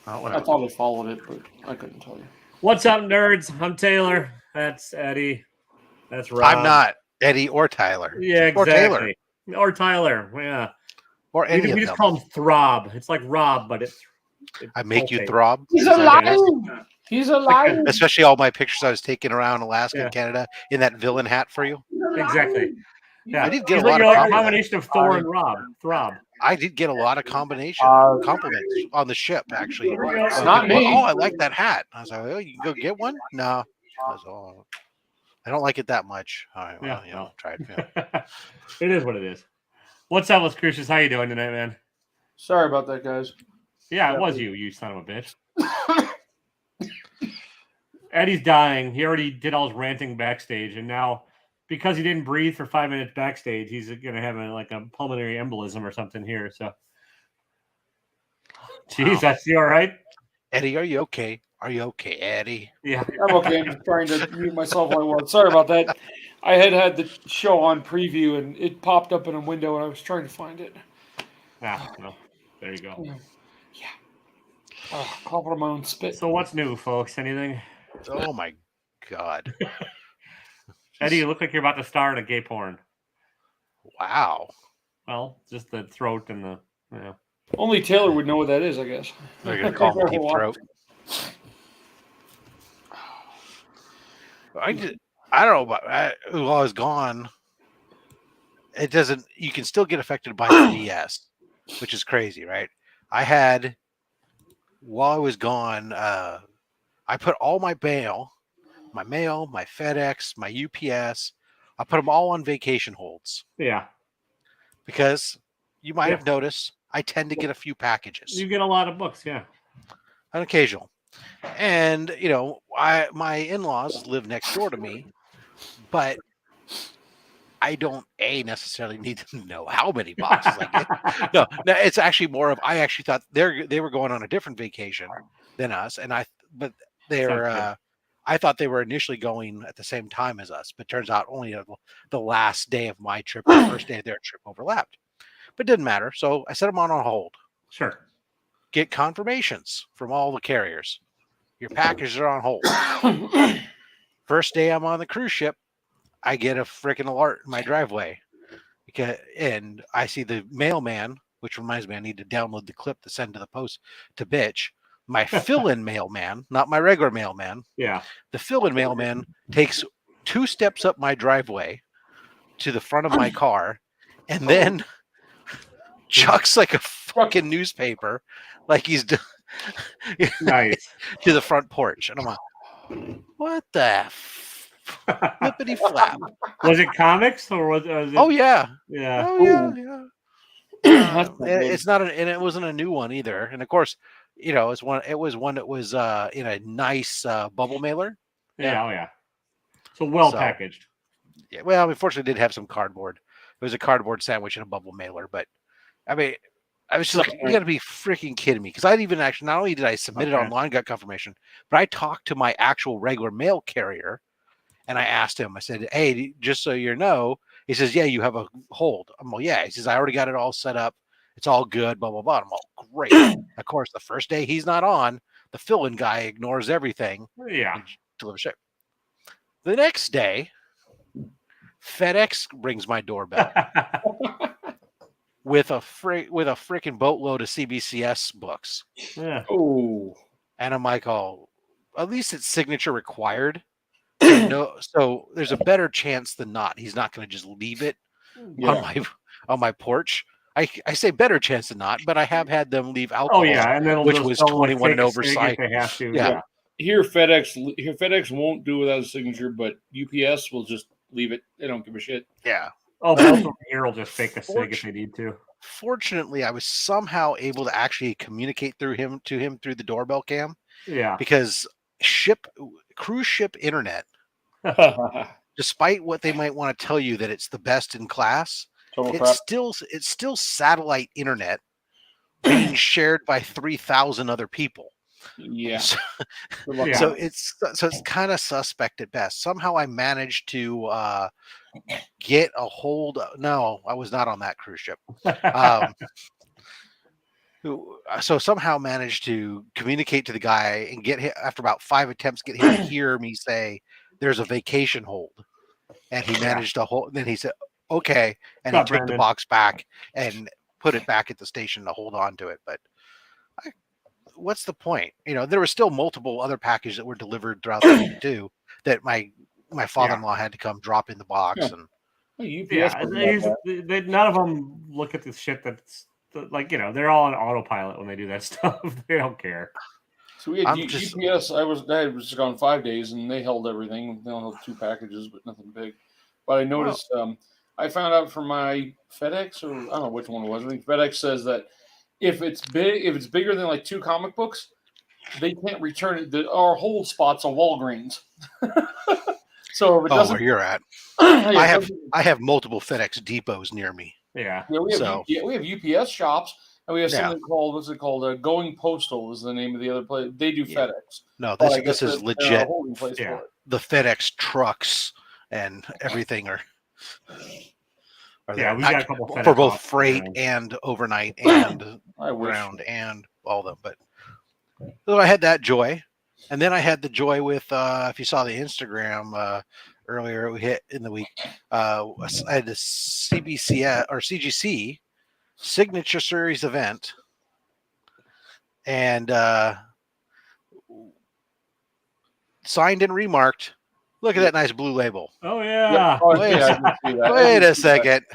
Oh, I thought I followed it, but I couldn't tell you. What's up, nerds? I'm Taylor. That's Eddie. That's Rob. I'm not Eddie or Tyler. Yeah, Or Taylor. exactly. Or Tyler. Yeah. Or any we of just them. call him Throb. It's like Rob, but it's I make you fake. throb. He's Is that alive. it? He's alive. Especially all my pictures I was taking around Alaska Yeah. and Canada in that villain hat for you. Exactly. Yeah. I did get He's a lot like, of you're like a compliments. combination of Thor and Rob. Throb. I did get a lot of compliments on the ship, actually. It's not me. Oh, I like that hat. I was like, oh, you can go get one? No. I was, oh, I don't like it that much. All right, well, Yeah, try it. Yeah. It is what it is. What's up, with Crucius? How you doing tonight, man? Sorry about that, guys. Yeah, it was you son of a bitch. Eddie's dying. He already did all his ranting backstage, and now because he didn't breathe for 5 minutes backstage, he's gonna have a pulmonary embolism or something here. So, jeez, that's you all right? Eddie, are you okay? Are you okay, Eddie? Yeah, I'm okay. I'm just trying to mute myself while I was. Sorry about that. I had the show on preview, and it popped up in a window, and I was trying to find it. well, there you go. Yeah. Coughing on my own spit. So, what's new, folks? Anything? Oh my God. Eddie, you look like you're about to star in a gay porn. Wow. Well, just the throat and the Only Taylor would know what that is, I guess. They're gonna call me Deep Throat. I don't know about while I was gone. It doesn't. You can still get affected by the BS, which is crazy, right? I had while I was gone. I put all my mail, my FedEx, my UPS. I put them all on vacation holds. Yeah. Because you might have noticed I tend to get a few packages. You get a lot of books, yeah. An occasional. And, my in-laws live next door to me, but I don't necessarily need to know how many boxes I get. No, it's actually more of I actually thought they were going on a different vacation than us, I thought they were initially going at the same time as us, but turns out only the last day of my trip, the first day of their trip overlapped. But it didn't matter, so I set them on hold. Sure. Get confirmations from all the carriers. Your packages are on hold. First day I'm on the cruise ship, I get a freaking alert in my driveway. And I see the mailman, which reminds me I need to download the clip to send to the post to bitch. My fill-in mailman, not my regular mailman. Yeah. The fill-in mailman takes 2 steps up my driveway to the front of my car and then chucks like a fucking newspaper like he's nice to the front porch. And I'm like, what the flippity flap? Was it comics or was it? Oh yeah. Yeah. Oh yeah. Yeah. It's not and it wasn't a new one either. And of course, it was one that was in a nice bubble mailer. Yeah. Oh yeah. So packaged. Yeah. Well, unfortunately, it did have some cardboard. It was a cardboard sandwich in a bubble mailer, but I mean, I was just like, you got to be freaking kidding me. Because I'd even actually, not only did I submit it online, got confirmation, but I talked to my actual regular mail carrier and I asked him, I said, hey, just so you know, he says, yeah, you have a hold. I'm like, yeah. He says, I already got it all set up. It's all good, blah, blah, blah. I'm all great. Of course, the first day he's not on, the fill-in guy ignores everything. Yeah. Delivers it. The next day, FedEx rings my doorbell. With a freaking boatload of CBCS books. Yeah. Oh. And I'm like, oh, at least it's signature required. So there's a better chance than not. He's not going to just leave it on my porch. I say better chance than not, but I have had them leave alcohol. Oh yeah, and which was 21 and over. They have to. Yeah. Here FedEx won't do without a signature, but UPS will just leave it. They don't give a shit. Yeah. Oh, both of here will just fake a sig if they need to. Fortunately, I was somehow able to actually communicate to him through the doorbell cam. Yeah. Because cruise ship internet, despite what they might want to tell you that it's the best in class, it's still satellite internet being shared by 3,000 other people. Yeah. So it's kind of suspect at best. Somehow I managed to get a hold of, no, I was not on that cruise ship. who so somehow managed to communicate to the guy and get him after about 5 attempts, get him to hear me say there's a vacation hold, and he managed to hold. Then he said, "Okay," and he What's up, took the Brandon? box back and put it back at the station to hold on to it. But what's the point? There were still multiple other packages that were delivered throughout the week too that my father-in-law had to come drop in the box. Yeah. And UPS Yeah, wasn't like that. none of them look at the shit that's like they're all on autopilot when they do that stuff. They don't care. So we had I'm just UPS. I was gone 5 days, and they held everything. They only held 2 packages, but nothing big. But I noticed. I found out from my FedEx, or I don't know which one it was. I think FedEx says that if it's bigger than like 2 comic books, they can't return it. Our hold spots on Walgreens. So if it doesn't, where you're at. yeah, I have multiple FedEx depots near me. Yeah. Yeah, we have UPS shops, and we have something called what's it called? Going Postal is the name of the other place. They do FedEx. No, But I this guess is they're a legit. holding place for it. The FedEx trucks and everything are Yeah, there. we got a couple for FedEx both offices freight around. and overnight and I wish. ground and all of them. But so I had that joy, and then I had the joy with if you saw the Instagram earlier we hit in the week, I had the CBC or CGC Signature Series event, and signed and remarked. Look at that nice blue label. Oh yeah. Wait a second.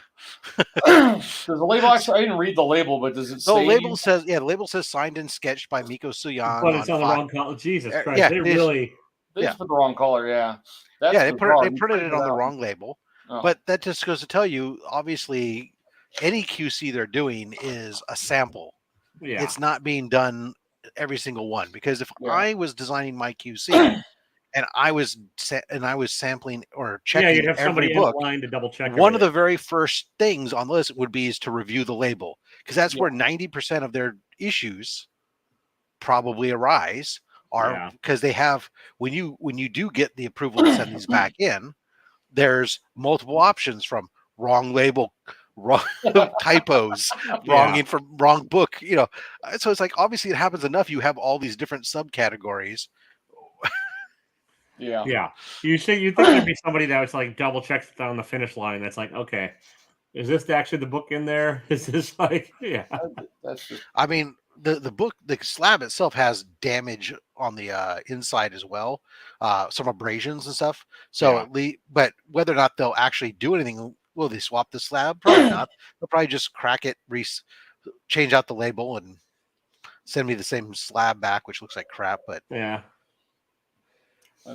Does the label actually? I didn't read the label, but does it say? The label says signed and sketched by Miko Suyan. But it's on the wrong color. Jesus Christ! Yeah, they really. They just put the wrong color. Yeah. They printed it on the wrong label. Oh. But that just goes to tell you, obviously, any QC they're doing is a sample. Yeah. It's not being done every single one, because if I was designing my QC and I was sampling or checking you'd have every somebody book, in line to double check. One of the very first things on the list would be is to review the label, because that's where 90% of their issues probably arise, are because they have when you do get the approval to send these back in, there's multiple options from wrong label, wrong typos, wrong book, so it's like, obviously it happens enough. You have all these different subcategories. Yeah. You think there'd be somebody that was like double checks it on the finish line. That's like, okay, is this actually the book in there? Is this like, That's just. I mean, the book, the slab itself has damage on the inside as well, some abrasions and stuff. So but whether or not they'll actually do anything, will they swap the slab? Probably not. They'll probably just crack it, change out the label, and send me the same slab back, which looks like crap. But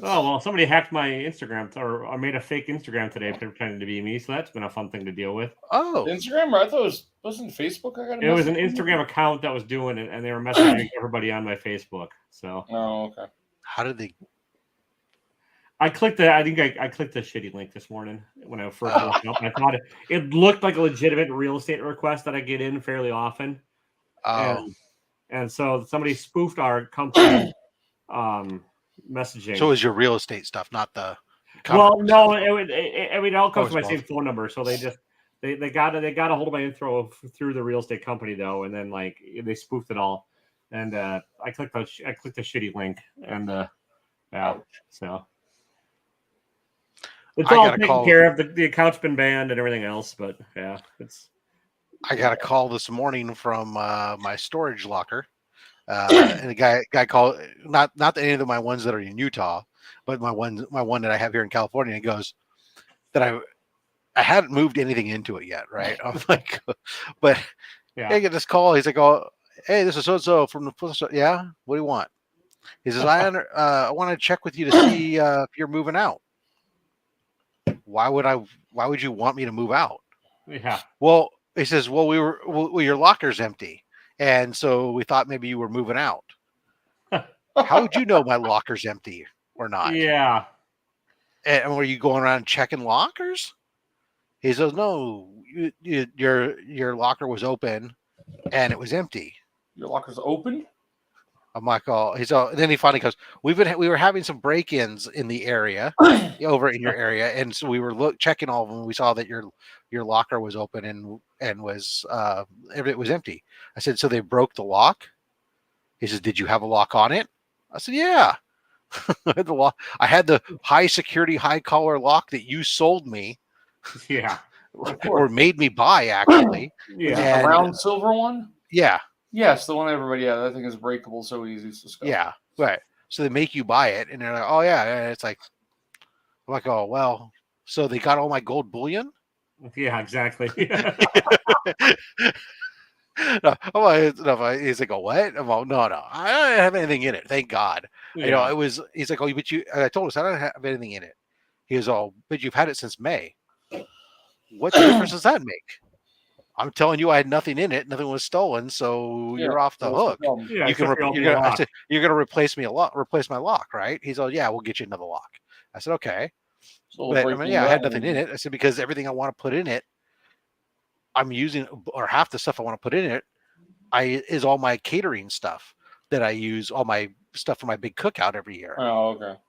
oh well, somebody hacked my Instagram or made a fake Instagram today pretending to be me, so that's been a fun thing to deal with. Oh, Instagram? I thought it wasn't Facebook. It was an Instagram account that was doing it, and they were messaging everybody on my Facebook. So. Oh, okay. How did they? I clicked the shitty link this morning when I first woke up. I thought it looked like a legitimate real estate request that I get in fairly often. And so somebody spoofed our company messaging. So it was your real estate stuff, not the. Well, no, it all comes to my same phone number. So they just they got a hold of my info through the real estate company though, and then like they spoofed it all. And I clicked the shitty link, and so. It's all taken care of. The account's been banned and everything else, but it's. I got a call this morning from my storage locker, and a guy called, not any of my ones that are in Utah, but my one that I have here in California. And he goes that I hadn't moved anything into it yet, right? I'm like, but I get this call. He's like, "Oh, hey, this is so and so from the yeah. What do you want?" He says, "I want to check with you to see if you're moving out." Why would you want me to move out? Yeah. Well, he says, well, your locker's empty, and so we thought maybe you were moving out. How would you know my locker's empty or not? Yeah. And were you going around checking lockers? He says, no, your locker was open and it was empty. Your locker's open? I'm like, oh, and then he finally goes, we were having some break-ins in the area, over in your area, and so we were checking all of them. We saw that your locker was open and was it was empty. I said, so they broke the lock? He says, did you have a lock on it? I said, yeah. I had the high security, high collar lock that you sold me. Yeah. Or made me buy, actually. Yeah. Is it the round silver one? Yeah. Yes, the one everybody had. That thing is breakable, so easy to scuff. Yeah. Right. So they make you buy it, and they're like, oh, yeah. And it's like, I'm like, oh, well, so they got all my gold bullion? Yeah, exactly. No, he's like, oh, what? I'm like, no, I don't have anything in it. Thank God. Yeah. You know, it was, he's like, oh, but I told us I don't have anything in it. He goes, oh, but you've had it since May. What difference does that make? I'm telling you, I had nothing in it. Nothing was stolen, so you're off the hook. Yeah, you're gonna replace my lock, right? He's all, yeah, we'll get you another lock. I said, okay. But I mean, I had nothing in it. I said, because everything I want to put in it, I'm using, or half the stuff I want to put in it, is all my catering stuff that I use, all my stuff for my big cookout every year. Oh, okay.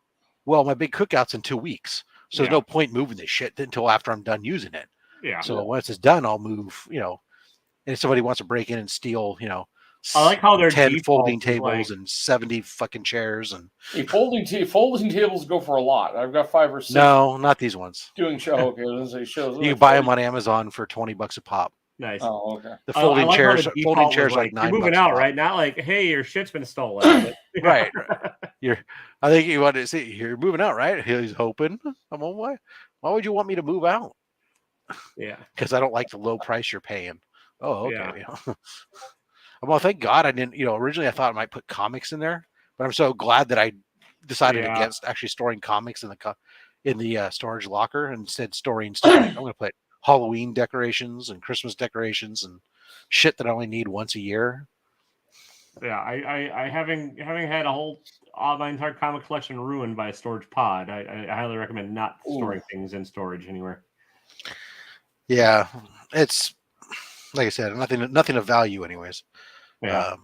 Well, my big cookout's in 2 weeks, so there's no point moving this shit until after I'm done using it. Yeah. So once it's done, I'll move, and if somebody wants to break in and steal, I like how they're 10 folding tables and 70 fucking chairs and folding tables go for a lot. I've got 5 or 6. No, not these ones. Doing show. Okay, I was gonna say shows. You can buy them on Amazon for $20 a pop. Nice. Oh, okay. The folding chairs, like $9. You're moving out, right? Not like, hey, your shit's been stolen. Right. I think you want to see you're moving out, right? He's hoping. I'm on, why would you want me to move out? Yeah. Because I don't like the low price you're paying. Oh, okay. Yeah. Well, thank God I didn't, originally I thought I might put comics in there, but I'm so glad that I decided against actually storing comics in the storage locker and instead storing stuff. I'm going to put Halloween decorations and Christmas decorations and shit that I only need once a year. Yeah, I having had my entire comic collection ruined by a storage pod. I highly recommend not storing things in storage anywhere. Yeah, it's like I said, nothing of value, anyways. Yeah.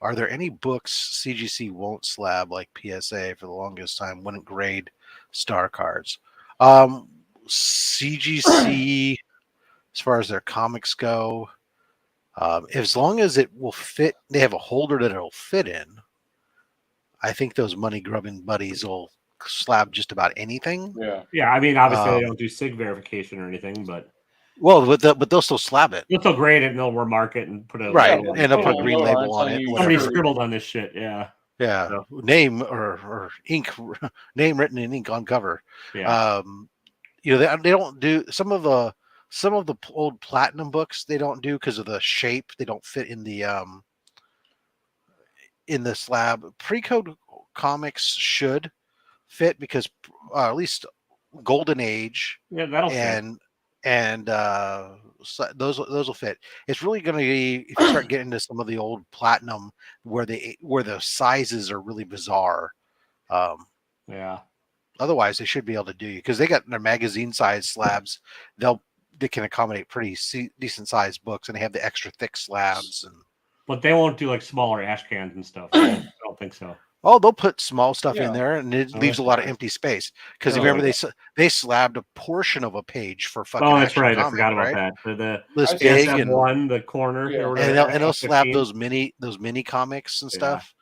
Are there any books CGC won't slab like PSA for the longest time wouldn't grade star cards? CGC, as far as their comics go, as long as it will fit, they have a holder that it'll fit in. I think those money grubbing buddies will slab just about anything. Yeah. I mean, obviously they don't do SIG verification or anything, but. Well, but they'll still slab it. They'll grade it and they'll remark it and put a and they'll put a green label on it. Somebody scribbled on this shit. Yeah. Yeah. So. Name or ink, name written in ink on cover. Yeah. They don't do some of the old platinum books. They don't do because of the shape. They don't fit in the slab. Pre-code comics should fit because at least Golden Age. Yeah, that'll fit. And so those will fit. It's really going to be if you start getting into some of the old platinum where the sizes are really bizarre. Yeah. Otherwise, they should be able to do you because they got their magazine size slabs. They can accommodate pretty decent sized books, and they have the extra thick slabs. But they won't do like smaller ash cans and stuff. I don't think so. Oh, they'll put small stuff in there, and it leaves a lot of empty space. Because remember, they slabbed a portion of a page for fucking. Oh, that's right. Comic, I forgot about right? that. This big and one, the corner, and they'll slab those mini comics and stuff.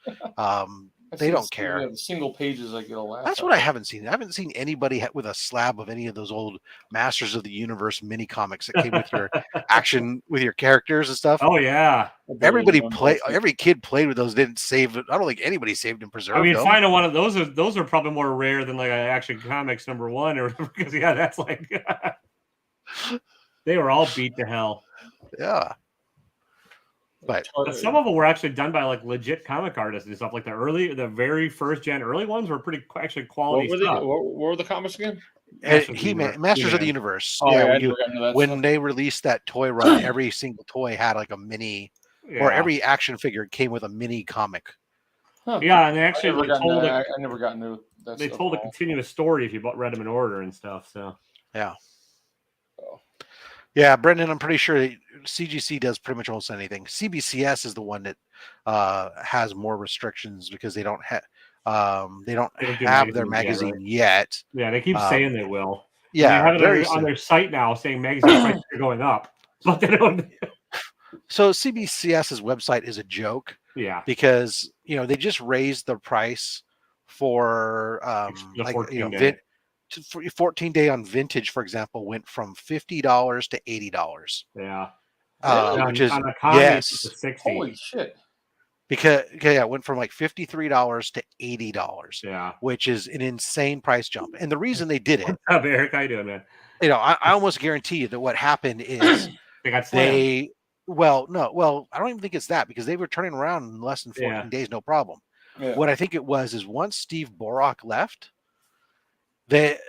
They don't care. The single pages I get a laugh. That's what I haven't seen. I haven't seen anybody with a slab of any of those old Masters of the Universe mini comics that came with your action, with your characters and stuff. Oh yeah, every kid played with those. Didn't save it. I don't think anybody saved and preserved. I mean, them. finding one of those are probably more rare than like an Action Comics #1 or whatever. Because that's like they were all beat to hell. Yeah. But some of them were actually done by like legit comic artists and stuff. Like the very first gen early ones were pretty actually quality stuff. What were the comics again? Masters of the Universe. Oh, when they released that toy run, every single toy had like a mini, or every action figure came with a mini comic. Huh. Yeah, and they actually I never got into that. They told a continuous story if you read them in order and stuff. So yeah. Yeah, Brendan, I'm pretty sure CGC does pretty much almost anything. CBCS is the one that has more restrictions because they don't have do their magazines yet, magazine right? yet. Yeah, they keep saying they will. And they Yeah, have it very on soon. their site now saying magazine prices are going up, but they don't. So CBCS's website is a joke. Yeah, because they just raised the price for the 14 Vin, day. 14-day on vintage, for example, went from $50 to $80. Yeah, Really? Which is on economy it's yes, 60. Holy shit! because it went from like $53 to $80, Yeah. which is an insane price jump. And the reason they did it, What's up, Eric? How you doing, man? I almost guarantee you that what happened is They got slammed. I don't even think it's that because they were turning around in less than 14 days, no problem. Yeah. What I think it was is once Steve Borak left, the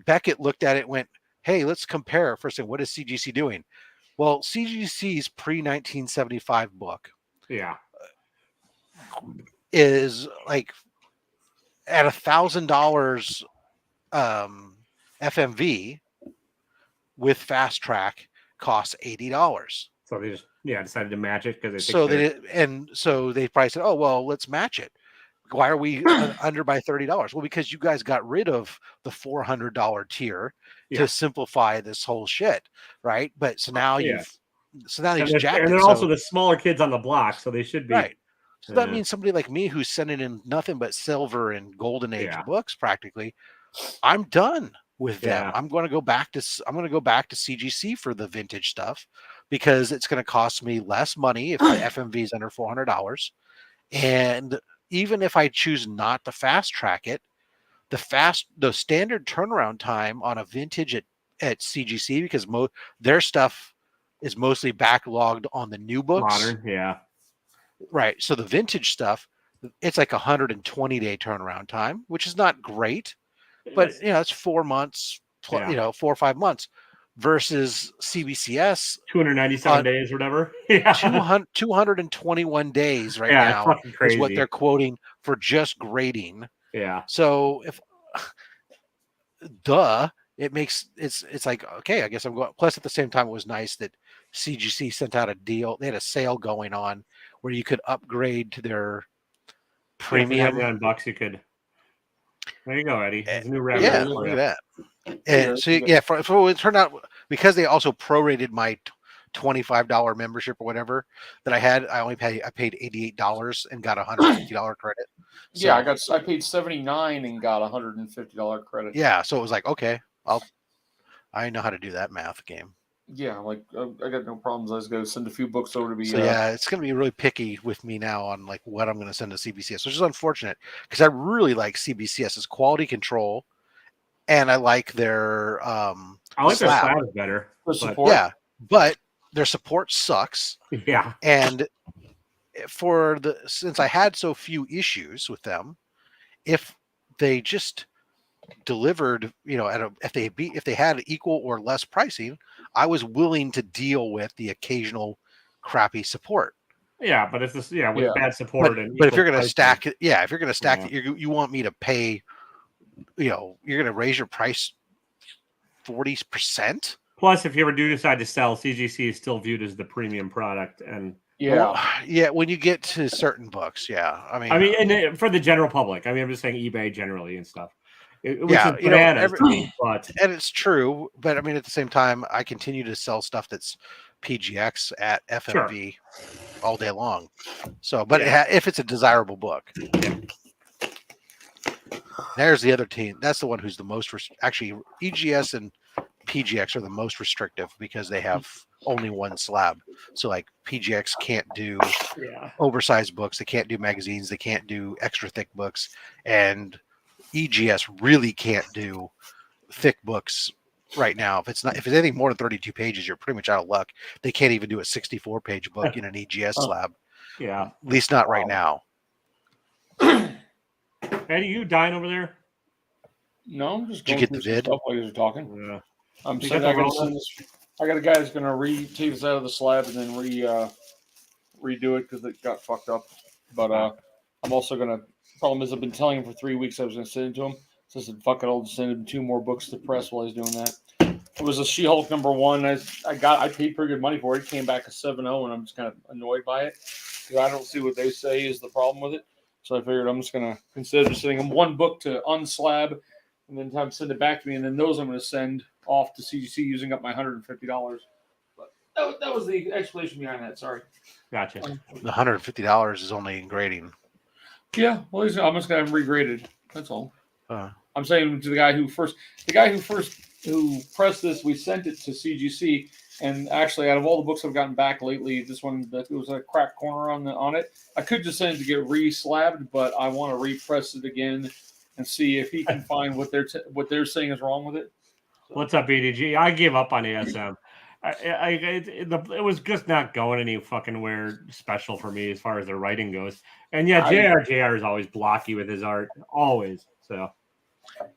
Beckett looked at it and went, hey, let's compare. First thing, what is CGC doing? Well, CGC's pre-1975 book is like at $1,000 FMV with fast track costs $80. So they just decided to match it because So they probably said, oh well, let's match it. Why are we under by $30? Well, because you guys got rid of the $400 tier to simplify this whole shit, right? But so now they've jacked it. And they're also the smaller kids on the block, so they should be right. So that means somebody like me who's sending in nothing but silver and golden age books, practically, I'm done with them. I'm going to go back to CGC for the vintage stuff because it's going to cost me less money if the FMV is under $400, and even if I choose not to fast track it, the standard turnaround time on a vintage at CGC, because their stuff is mostly backlogged on the new books. Modern, right. So the vintage stuff, it's like 120-day turnaround time, which is not great, but it's 4 months, 4 or 5 months, versus CBCS 297 days or whatever. 221 days right now is what they're quoting for just grading. Yeah. So if it's like, okay, I guess I'm going. Plus, at the same time, it was nice that CGC sent out a deal. They had a sale going on where you could upgrade to their premium. For $99 you could. There you go, Eddie. It's a new revenue. Yeah, look at that. And so so it turned out, because they also prorated my $25 membership or whatever that I had, I paid $88 and got $150 credit. So, I paid $79 and got $150 credit. Yeah, so it was like, okay, I know how to do that math game. Yeah, like I got no problems. I just got to send a few books over to be. So it's going to be really picky with me now on like what I'm going to send to CBCS, which is unfortunate because I really like CBCS's quality control, and I like their I like their slab better. The support. Yeah, but their support sucks. Yeah, and since I had so few issues with them, if they just delivered, if they had equal or less pricing, I was willing to deal with the occasional crappy support. Yeah, but it's this, with bad support but if you're going to stack it, you want me to pay, you're going to raise your price 40%. Plus, if you ever do decide to sell, CGC is still viewed as the premium product, and when you get to certain books, and for the general public, I'm just saying eBay generally and stuff. Which is bananas to me, and it's true. But at the same time, I continue to sell stuff that's PGX at FMV all day long. So, but if it's a desirable book, there's the other team. That's the one who's the most actually. EGS and PGX are the most restrictive because they have only one slab. So, like PGX can't do oversized books. They can't do magazines. They can't do extra thick books, and EGS really can't do thick books right now. If it's anything more than 32 pages, you're pretty much out of luck. They can't even do a 64-page book in an EGS slab. Yeah, at least not right now. Eddie, you dying over there? No, I'm just. Did you get the vid? While you were talking. Yeah. I got a guy that's gonna take this out of the slab and then redo it because it got fucked up. But I'm also gonna. Problem is, I've been telling him for 3 weeks I was going to send it to him. So I said, fuck it, I'll just send him 2 more books to press while he's doing that. It was a She-Hulk #1. I paid pretty good money for it. It came back a 7.0, and I'm just kind of annoyed by it because I don't see what they say is the problem with it. So I figured I'm just going to consider sending them one book to unslab and then have them send it back to me. And then those I'm going to send off to CGC using up my $150. But that was the explanation behind that. Sorry. Gotcha. The $150 is only in grading. Yeah. Well, I'm just going to have them regraded. That's all. Uh, I'm saying to the guy who pressed this, we sent it to CGC. And actually, out of all the books I've gotten back lately, this one that was a cracked corner on it. I could just send it to get re-slabbed, but I want to repress it again and see if he can find what they're saying is wrong with it. So. What's up, BDG? I gave up on ASM. It was just not going any fucking where special for me as far as the writing goes. And yeah, JR is always blocky with his art, always. So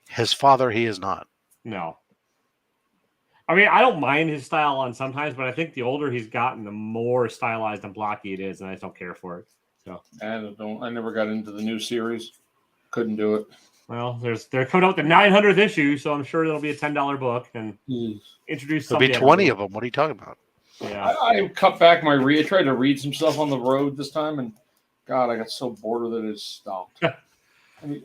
his father, he is not. No. I mean, I don't mind his style on sometimes, but I think the older he's gotten, the more stylized and blocky it is, and I just don't care for it. So I never got into the new series. Couldn't do it. Well, they're coming out with the 900th issue, so I'm sure it'll be a $10 book and introduce. There'll be 20 of them. What are you talking about? Yeah, I cut back my read. I tried to read some stuff on the road this time, and God, I got so bored with it, it stopped.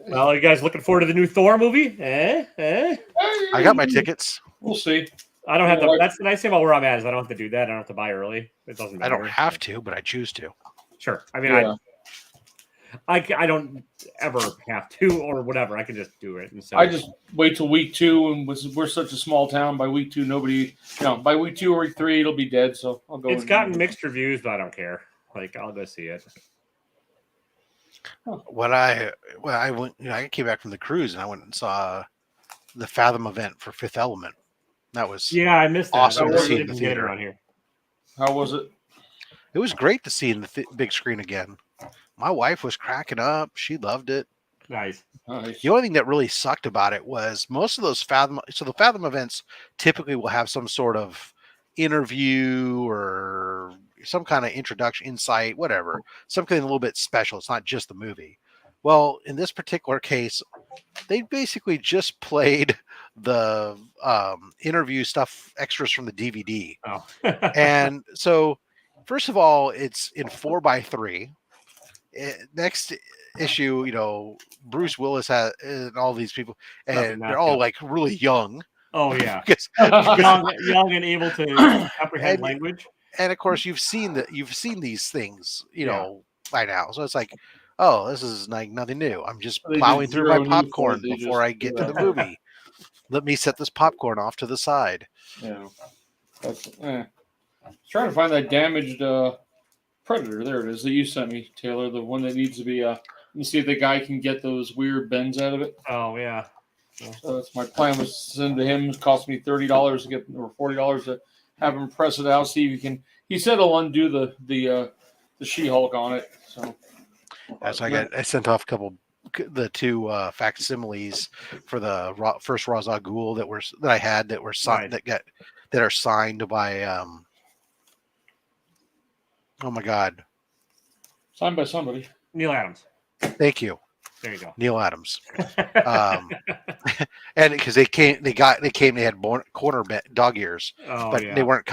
Well, are you guys looking forward to the new Thor movie? I got my tickets. We'll see. I don't have to. That's the nice thing about where I'm at is I don't have to do that. I don't have to buy early. It doesn't matter. I don't have to, but I choose to. Sure. I mean, I don't ever have to or whatever. I can just do it. And so I just wait till week 2, and we're such a small town. By week 2, by week 2 or week 3, it'll be dead. So I'll go. It's gotten mixed reviews, but I don't care. Like I'll go see it. I went. I came back from the cruise and I went and saw the Fathom event for Fifth Element. That was I missed that. Awesome to see in the theater around here. How was it? It was great to see in the big screen again. My wife was cracking up. She loved it. Nice. The only thing that really sucked about it was most of those Fathom. So the Fathom events typically will have some sort of interview or some kind of introduction, insight, whatever. Something a little bit special. It's not just the movie. Well, in this particular case, they basically just played the interview stuff, extras from the DVD. Oh. And so, first of all, it's in 4x3. Next issue, Bruce Willis has and all these people, and they're all like really young. Oh yeah, young and able to comprehend language. And of course, you've seen these things, by now. So it's like, oh, this is like nothing new. I'm just plowing through my popcorn before I get to the movie. Let me set this popcorn off to the side. Yeah, that's. Trying to find that damaged Predator. There it is that you sent me, Taylor. The one that needs to be. Let me see if the guy can get those weird bends out of it. Oh yeah. So that's my plan was to send to him. It cost me $30 to get, or $40 to have him press it out. See if he can. He said he'll undo the She-Hulk on it. So. So I sent off the 2 facsimiles for the first Ra's al Ghul that I had that were signed that are signed by oh my God, signed by somebody. Neil Adams. Thank you. There you go. Neil Adams. And because they had corner dog ears, but they weren't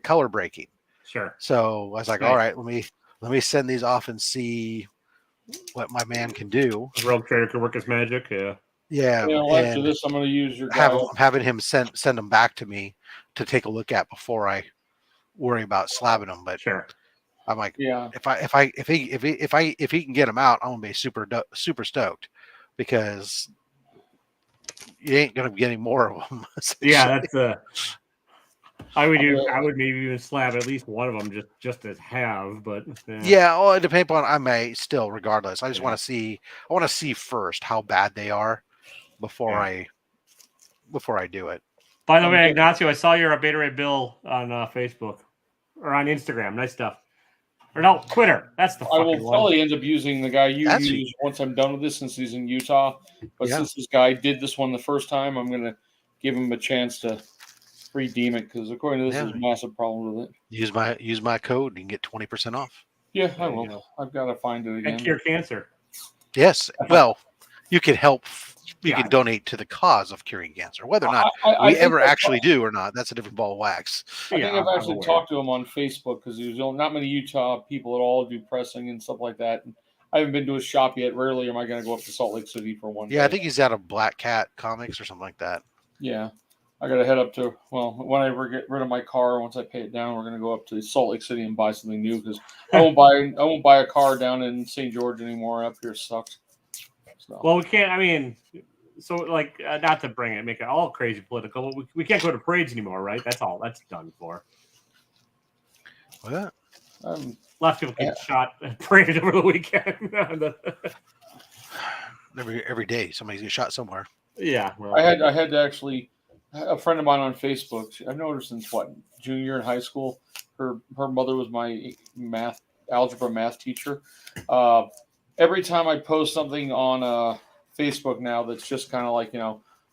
color breaking. Sure. So I was like, all right, let me send these off and see what my man can do. The Rogue Trader can work his magic. Yeah. Yeah. After this, I'm going to use your. Having him send them back to me to take a look at before I worry about slabbing them. But sure. I'm like, if he can get them out, I'm gonna be super stoked because you ain't gonna be getting more of them. Yeah, that's I would maybe even slab at least one of them just as have, but well, it depends on. I may still, regardless. I just want to see. I want to see first how bad they are before I do it. By the way, Ignacio, I saw your Beta Ray Bill on Facebook or on Instagram. Nice stuff. Or no, Twitter. That's the. I will probably end up using the guy you use once I'm done with this, since he's in Utah. But since this guy did this one the first time, I'm gonna give him a chance to redeem it because according to this, there's a massive problem with it. Use my code. You can get 20% off. Yeah, I will. I've got to find it again. And cure cancer. Yes. Well, you can help. You Yeah. can donate to the cause of curing cancer. Whether or not I we think ever that's actually do or not, that's a different ball of wax. I think Yeah, I've I'm actually aware. talked to him on Facebook because there's not many Utah people at all do pressing and stuff like that. And I haven't been to his shop yet. Rarely am I going to go up to Salt Lake City for one Yeah, I day. think he's out of Black Cat Comics or something like that. Yeah. I got to head up to, well, when I get rid of my car, once I pay it down, we're going to go up to Salt Lake City and buy something new because I won't buy a car down in St. George anymore. Up here sucks. So. Well, we can't. I mean, so like, not to make it all crazy political, but we can't go to parades anymore, right? That's all. That's done for. What? A lot of people get shot and paraded over the weekend. Every day, somebody's getting shot somewhere. Yeah. Well, I had to actually. A friend of mine on Facebook. I've known her since junior in high school. Her mother was my algebra math teacher. Every time I post something on Facebook now that's just kind of like,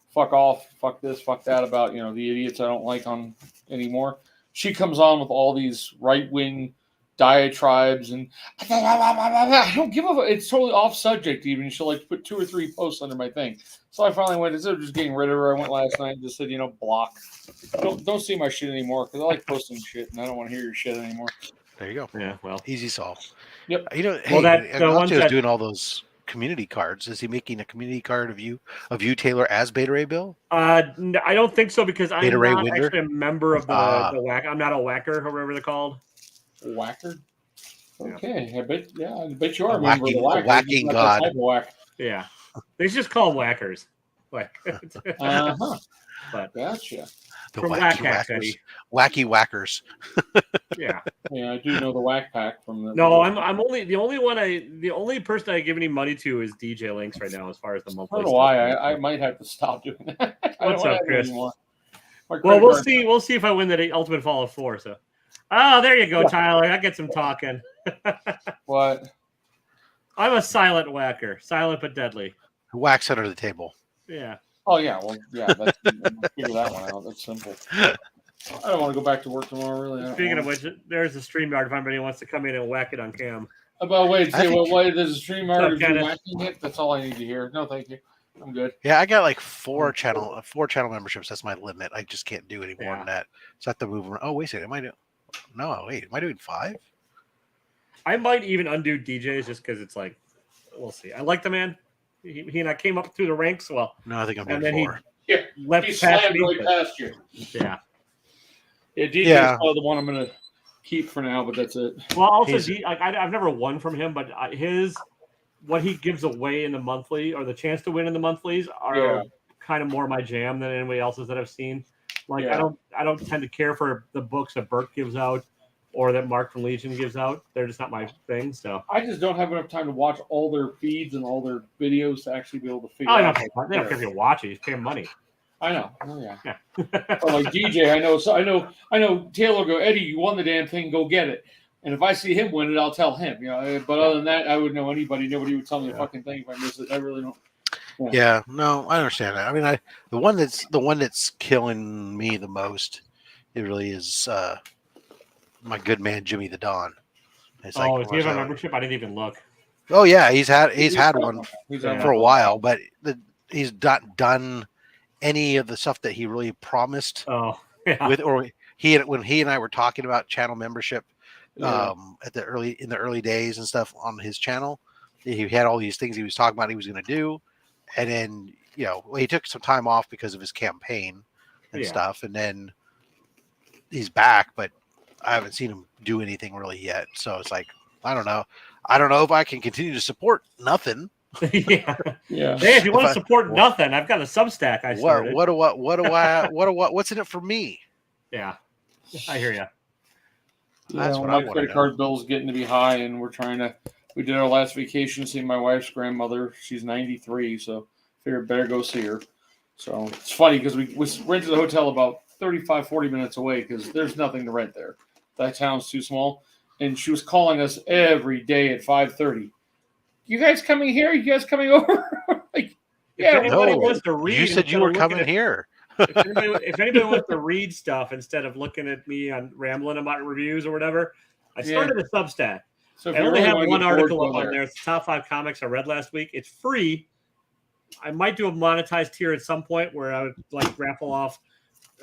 fuck off, fuck this, fuck that about, the idiots I don't like on anymore. She comes on with all these right-wing diatribes and I don't give a fuck. It's totally off subject even. She'll like put 2 or 3 posts under my thing. So I finally went, instead of just getting rid of her, I went last night and just said, block. Don't see my shit anymore because I like posting shit and I don't want to hear your shit anymore. There you go. Yeah, well. Easy solve. Yep. Ignaccio's doing all those community cards. Is he making a community card of you, Taylor, as Beta Ray Bill? I don't think so because I'm not Winder? actually a member of the whack. I'm not a whacker, or whatever they're called. Whacker? Okay. I bet you are a member of the whacker. Whacking god. Whack. Yeah. They should just call them whackers. Like, But gotcha. The wacky whackers. Yeah. Yeah, I do know the whack pack from the. No, I'm only the only person I give any money to is DJ Links right now as far as the monthly. I don't know why I might have to stop doing that. What's up, Chris? Well, we'll see. We'll see if I win the Ultimate Fall of 4. So, there you go, Tyler. I get some talking. What? I'm a silent whacker, silent but deadly. Whacks under the table. Yeah. Oh yeah, well yeah, that's figure that one out. That's simple. I don't want to go back to work tomorrow. Really. Speaking of which, there's a StreamYard if anybody wants to come in and whack it on cam. Wait, why there's a StreamYard whacking it? That's all I need to hear. No, thank you. I'm good. Yeah, I got like 4 channel memberships. That's my limit. I just can't do any more than that. So I have to move around. Oh, wait a second. Am I doing 5? I might even undo DJs just because it's like, we'll see. I like the man. He and I came up through the ranks. Well, no, I think I'm doing 4. He slammed me, right past you. Yeah. Yeah, DJ is probably the one I'm going to keep for now, but that's it. Well, also, I've never won from him, but what he gives away in the monthly or the chance to win in the monthlies are kind of more my jam than anybody else's that I've seen. Like I don't tend to care for the books that Burt gives out or that Mark from Legion gives out. They're just not my thing. So I just don't have enough time to watch all their feeds and all their videos to actually be able to figure out. They don't care if you watch it. You pay them money. I know. Oh yeah. Or like DJ, I know. So I know. Taylor will go, Eddie, you won the damn thing. Go get it. And if I see him win it, I'll tell him. But other than that, I wouldn't know anybody. Nobody would tell me a fucking thing if I miss it. I really don't. Yeah. No, I understand that. I mean, the one that's killing me the most, it really is my good man Jimmy the Don. Does he have a membership? I didn't even look. Oh yeah, he's had one for a while, but he's not done any of the stuff that he really promised. Oh, yeah. When he and I were talking about channel membership in the early days and stuff on his channel, he had all these things he was talking about he was going to do, and then he took some time off because of his campaign and stuff, and then he's back, but I haven't seen him do anything really yet. So it's like I don't know if I can continue to support nothing. Yeah. Hey, if you want to support nothing, I've got a Substack. I started. What's in it for me? Yeah, I hear you. That's what my credit card bill's getting to be high, and we did our last vacation seeing my wife's grandmother. She's 93, so figured better go see her. So it's funny because we rented the hotel about 35, 40 minutes away because there's nothing to rent there. That town's too small. And she was calling us every day at 5:30. You guys coming here? You guys coming over? Like, if anybody wants to read, you said you were coming here. If anybody wants to read stuff instead of looking at me on rambling about reviews or whatever, I started a Substack. So I only have one article up on there. It's the top 5 comics I read last week. It's free. I might do a monetized tier at some point where I would like raffle off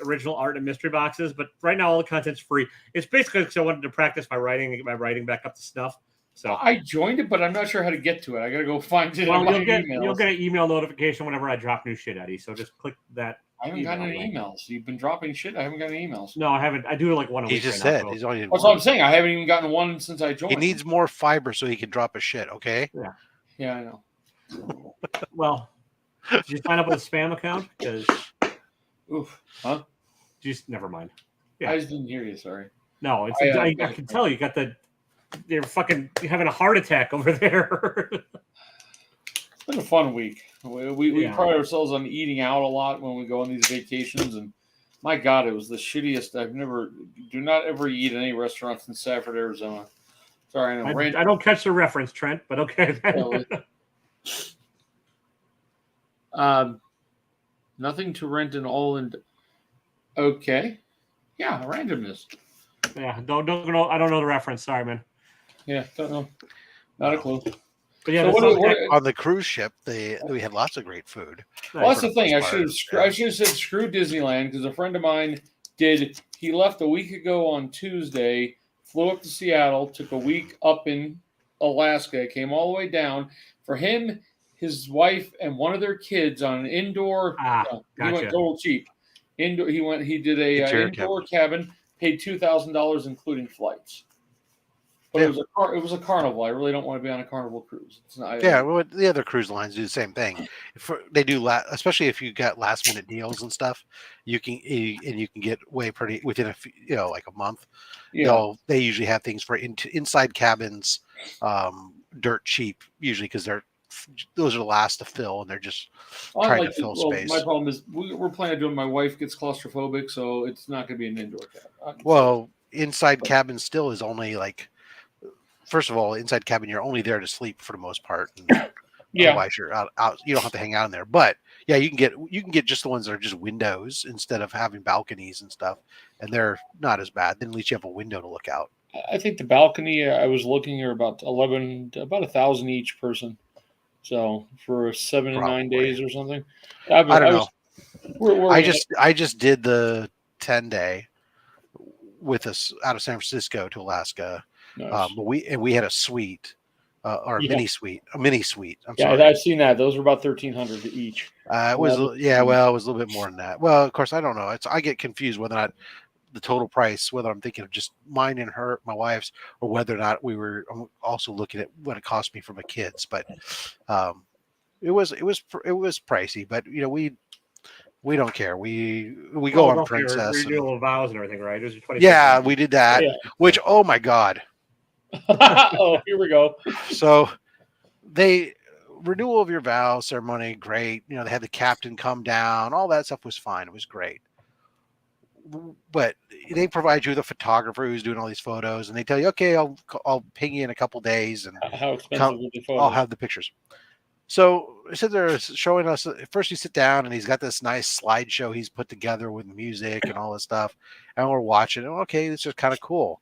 original art and mystery boxes. But right now, all the content's free. It's basically because I wanted to practice my writing and get my writing back up to snuff. So I joined it, but I'm not sure how to get to it. I got to go find it. Well, you'll get an email notification whenever I drop new shit, Eddie. So just click that. I haven't gotten any emails. You've been dropping shit. I haven't gotten any emails. No, I haven't. I do like one a week. He just right said now, he's only. That's what I'm saying. I haven't even gotten one since I joined. He needs more fiber so he can drop his shit. Okay. Yeah. Yeah, I know. Well, did you sign up with a spam account? Because. Oof. Huh? Just never mind. Yeah. I just didn't hear you. Sorry. No, it's. I can tell you got the. You're fucking having a heart attack over there. It's been a fun week. We pride ourselves on eating out a lot when we go on these vacations, and my God, it was the shittiest. Do not ever eat at any restaurants in Safford, Arizona. Sorry, I don't catch the reference, Trent, but okay. Nothing to rent and all in. Okay, yeah, randomness. Yeah, don't know. I don't know the reference. Sorry, man. Yeah, don't know. Not a clue. But yeah, on the cruise ship, we had lots of great food. Well, that's the thing. I should have said screw Disneyland because a friend of mine did. He left a week ago on Tuesday, flew up to Seattle, took a week up in Alaska, came all the way down. For him, his wife, and one of their kids on an indoor. Gotcha. He went total cheap. Indoor. He did a indoor cabin. Paid $2,000 including flights. But it was a Carnival. I really don't want to be on a Carnival cruise. It's not. Yeah, well, the other cruise lines do the same thing. They do especially if you got last minute deals and stuff. You can get way pretty within like a month. Yeah, they usually have things for inside cabins, dirt cheap usually because those are the last to fill and they're just trying to fill space. My problem is we're planning on doing. My wife gets claustrophobic, so it's not going to be an indoor cabin. Well, inside cabin still is only like. First of all, inside cabin, you're only there to sleep for the most part. Otherwise, you're out. You don't have to hang out in there. But yeah, you can get just the ones that are just windows instead of having balconies and stuff, and they're not as bad. Then at least you have a window to look out. I think the balcony I was looking are about 1,000 each person. So for 7 to 9 days or something. I don't know. I just did the 10-day with us out of San Francisco to Alaska. Nice. But we had a suite, or a mini suite. I'm sorry. I've seen that. Those were about $1,300 each. It was a little bit more than that. Well, of course, I don't know. I get confused whether or not the total price, whether I'm thinking of just mine and my wife's, or whether or not we were also looking at what it cost me for my kids. But it was pricey. But we don't care. We go on Princess. Renewal vows and everything, right? It was we did that. Yeah. Which, oh my God. Oh, here we go. So renewal of your vow ceremony, great. They had the captain come down. All that stuff was fine. It was great. But they provide you with a photographer who's doing all these photos, and they tell you, okay, I'll ping you in a couple days, and how expensive are the photos? I'll have the pictures. So I said they're showing us. First, you sit down, and he's got this nice slideshow he's put together with music and all this stuff, and we're watching. Okay, this is kind of cool.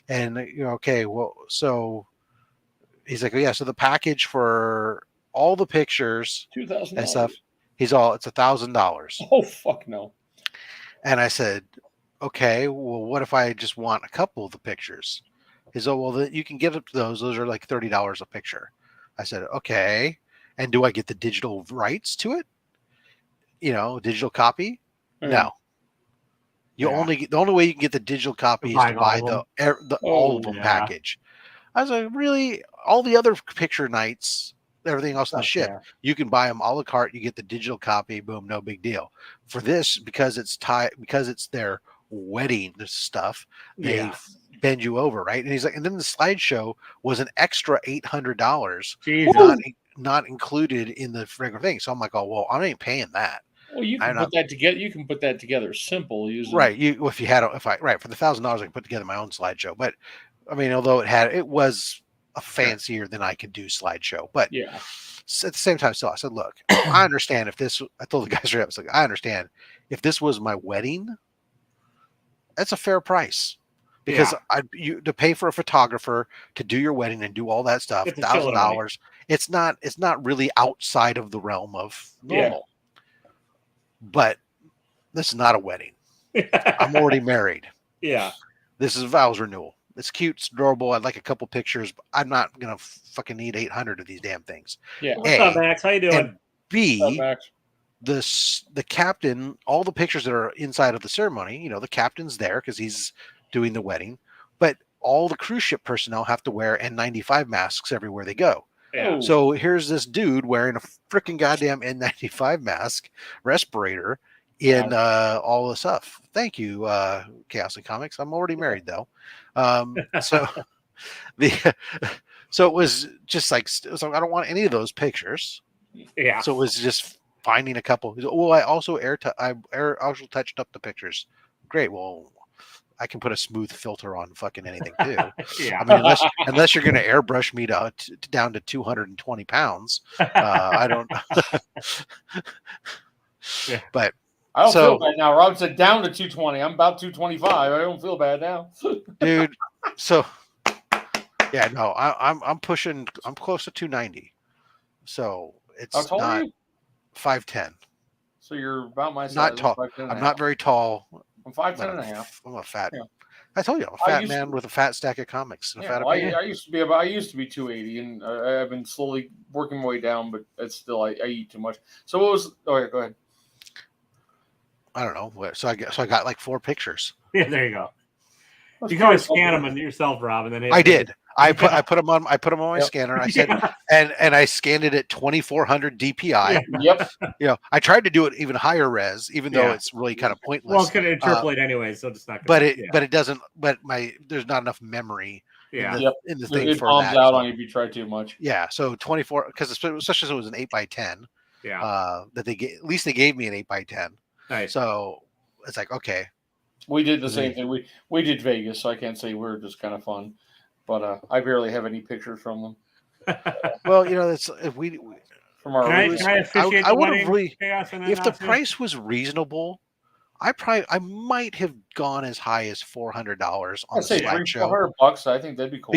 And okay, well, so he's like, yeah. So the package for all the pictures $2,000 and stuff, it's $1,000. Oh fuck no. And I said, okay, well, what if I just want a couple of the pictures? He said, well, you can get up to those. Those are like $30 a picture. I said, okay. And do I get the digital rights to it? Digital copy? Mm. No. The only way you can get the digital copy is to buy all of them package. I was like, really? All the other picture nights, everything else on the ship, you can buy them a la carte. You get the digital copy. Boom, no big deal. For this, because it's their wedding stuff, they bend you over, right? And he's like, and then the slideshow was an extra $800. Not included in the regular thing. So I'm like, oh well, I ain't paying that. Well, you can put that together. You can put that together simple using for the $1,000 I can put together my own slideshow. But I mean, although it was a fancier than I could do slideshow. But at the same time, still, I said, look, I understand I told the guys, I was like, I understand if this was my wedding, that's a fair price. because to pay for a photographer to do your wedding and do all that stuff, It's a shitload of money. $1,000. It's not really outside of the realm of normal. But this is not a wedding. I'm already married. Yeah. This is vows renewal. It's cute, it's adorable. I'd like a couple pictures, but I'm not gonna fucking need 800 of these damn things. Yeah. What's up, Max? How you doing? And B, What's up, Max? the captain, all the pictures that are inside of the ceremony, you know, the captain's there because he's doing the wedding, but all the cruise ship personnel have to wear N95 masks everywhere they go. Yeah. So here's this dude wearing a freaking goddamn N95 mask, respirator, in all the stuff. Thank you, Chaos and Comics. I'm already married though. So it was just like, so I don't want any of those pictures. Yeah. So it was just finding a couple. Well, I also also touched up the pictures. Great. Well, I can put a smooth filter on fucking anything too. Yeah. I mean, unless you're going to airbrush me down to 220 pounds, I don't. Yeah. But I don't feel bad now. Rob said down to 220. I'm about 225. I don't feel bad now. Dude, so yeah, no, I'm pushing. I'm close to 290. So it's How tall are not you? 5'10". So you're about my size. Not tall. 5'10" and a I'm half. not very tall. I'm 5'10" and a half. I'm a fat. Yeah. I told you, I'm a fat man with a fat stack of comics. And a fat opinion. I used to be 280, and I've been slowly working my way down, but it's still I eat too much. So what was? Oh yeah, go ahead. I don't know. So I got like 4 pictures. Yeah, there you go. That's You can always pretty scan them yourself, Rob, and then I did. I put them on my scanner. I said, Yeah. and I scanned it at 2400 DPI. Yep. You know, I tried to do it even higher res, even though it's really kind of pointless. Well, it's going to interpolate anyway, so it's not. But it doesn't. But there's not enough memory. Yeah. In the thing It for bombs that. out on you if you try too much. Yeah. So 24, because especially as it was an 8x10. Yeah. That at least they gave me an 8x10. Nice. So it's like, okay. We did the same thing. We did Vegas, so I can't say we're just kind of fun, but I barely have any pictures from them. Well, you know, that's if we from our. Can I officiate I the would wedding? have really, Chaos and if the announcement? price was reasonable, I might have gone as high as $400 on I'd the say slideshow. $400. I think that'd be cool.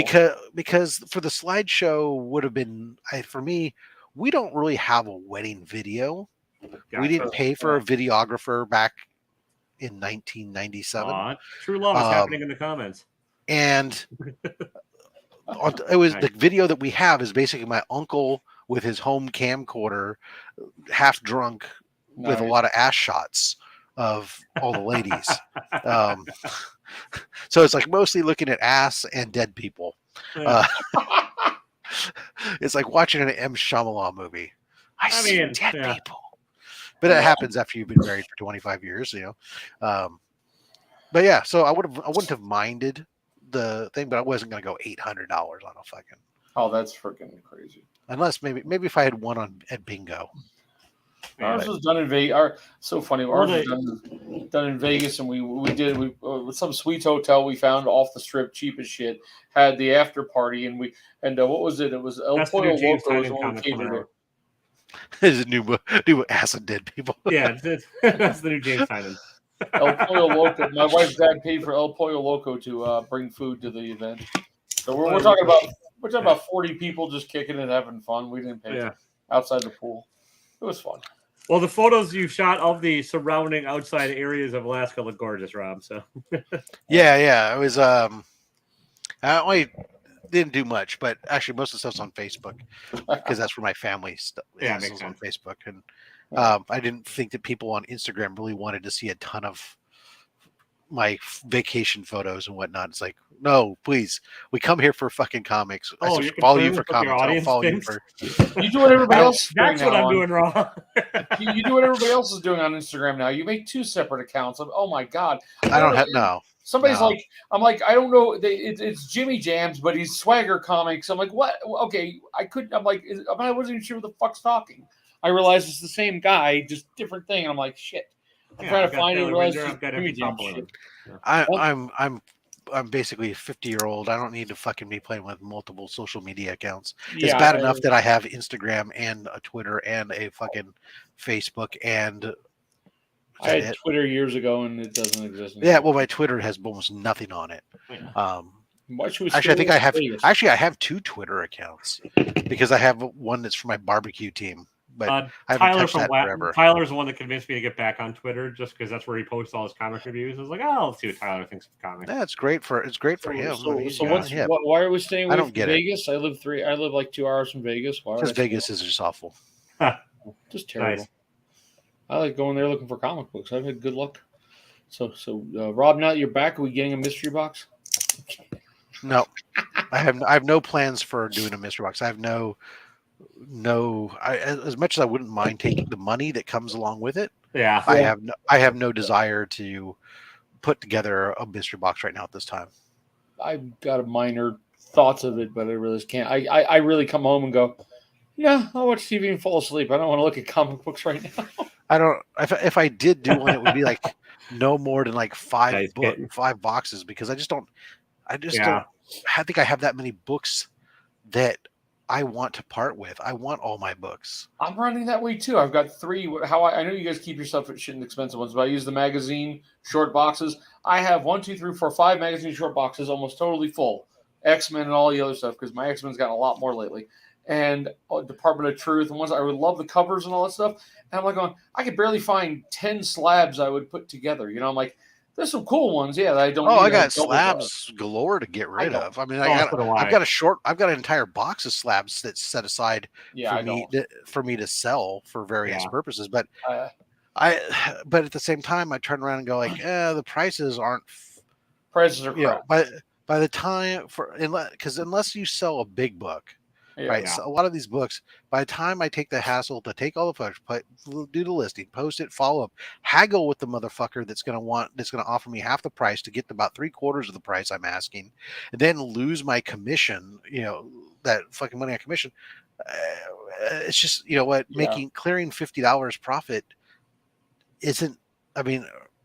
Because for the slideshow would have been for me. We don't really have a wedding video. Gotcha. We didn't pay for a videographer back in 1997. True love is happening in the comments. And it was the video that we have is basically my uncle with his home camcorder, half drunk, with a lot of ass shots of all the ladies. So it's like mostly looking at ass and dead people. It's like watching an M. Shyamalan movie. I see dead people. But it happens after you've been married for 25 years, you know. But yeah, so I wouldn't have minded the thing, but I wasn't going to go $800 on a fucking. Oh, that's freaking crazy. Unless maybe if I had one at bingo. Ours was done in Vegas. So funny. Ours was done in Vegas, and we did with some sweet hotel we found off the strip, cheap as shit. Had the after party, and what was it? It was El Pollo Loco. Was the one we catered it. There's a new acid dead people. Yeah, that's the new James Tynan. El Pollo Loco. My wife's dad paid for El Pollo Loco to bring food to the event. So we're talking about 40 people just kicking and having fun. We didn't pay outside the pool. It was fun. Well, the photos you shot of the surrounding outside areas of Alaska look gorgeous, Rob. So yeah, it was. I only didn't do much, but actually most of the stuff's on Facebook because that's where my family stuff is on Facebook. And I didn't think that people on Instagram really wanted to see a ton of my vacation photos and whatnot. It's like, no, please, we come here for fucking comics. I follow you for comics. I don't follow you for. You do what everybody else is doing. That's what I'm doing wrong. You do what everybody else is doing on Instagram now. You make 2 separate accounts. Oh my god! I don't have no. Somebody's like, I'm like, I don't know. It's Jimmy Jams, but he's Swagger Comics. I'm like, what? Okay, I'm like, I wasn't even sure who the fuck's talking. I realized it's the same guy, just different thing. And I'm like, shit. I'm trying to find it. Realize it's Jimmy Jams. I'm basically a 50-year-old. I don't need to fucking be playing with multiple social media accounts. It's bad enough that I have Instagram and a Twitter and a fucking Facebook and I had Twitter years ago, and it doesn't exist anymore. Yeah, well, my Twitter has almost nothing on it. Yeah. Actually, I think I have. Actually, I have 2 Twitter accounts because I have one that's for my barbecue team, but I haven't touched that forever. Tyler's the one that convinced me to get back on Twitter, just because that's where he posts all his comic reviews. I was like, oh, let's see what Tyler thinks of comics. Yeah, it's great for him. Why are we staying away from Vegas? It. I live like 2 hours from Vegas. Because Vegas is just awful. Just terrible. Nice. I like going there looking for comic books. I've had good luck. So Rob, now that you're back, are we getting a mystery box? No, I have no plans for doing a mystery box. I have as much as I wouldn't mind taking the money that comes along with it. Yeah, I have no desire to put together a mystery box right now at this time. I've got a minor thoughts of it, but I really can't. I really come home and go, yeah, I'll watch TV and fall asleep. I don't want to look at comic books right now. I don't. If I did do one, it would be like no more than like 5 boxes, because I just don't. I think I have that many books that I want to part with. I want all my books. I'm running that way too. I've got 3. I know you guys keep your stuff at shit and expensive ones, but I use the magazine short boxes. I have 1, 2, 3, 4, 5 magazine short boxes, almost totally full. X-Men and all the other stuff, because my X-Men's gotten a lot more lately. And Department of Truth and ones I would love the covers and all that stuff. And I'm like going, I could barely find 10 slabs I would put together. I'm like, there's some cool ones, yeah. That I don't. I got slabs galore to get rid of. I mean, I've got an entire box of slabs that's set aside for me to sell for various purposes. But but at the same time, I turn around and go like, the prices aren't. Prices are crap. By the time unless you sell a big book. Right. So a lot of these books, by the time I take the hassle to take all the photos, do the listing, post it, follow up, haggle with the motherfucker that's going to offer me half the price to get to about 3/4 of the price I'm asking, and then lose my commission, that fucking money on commission. It's just, clearing $50 profit isn't,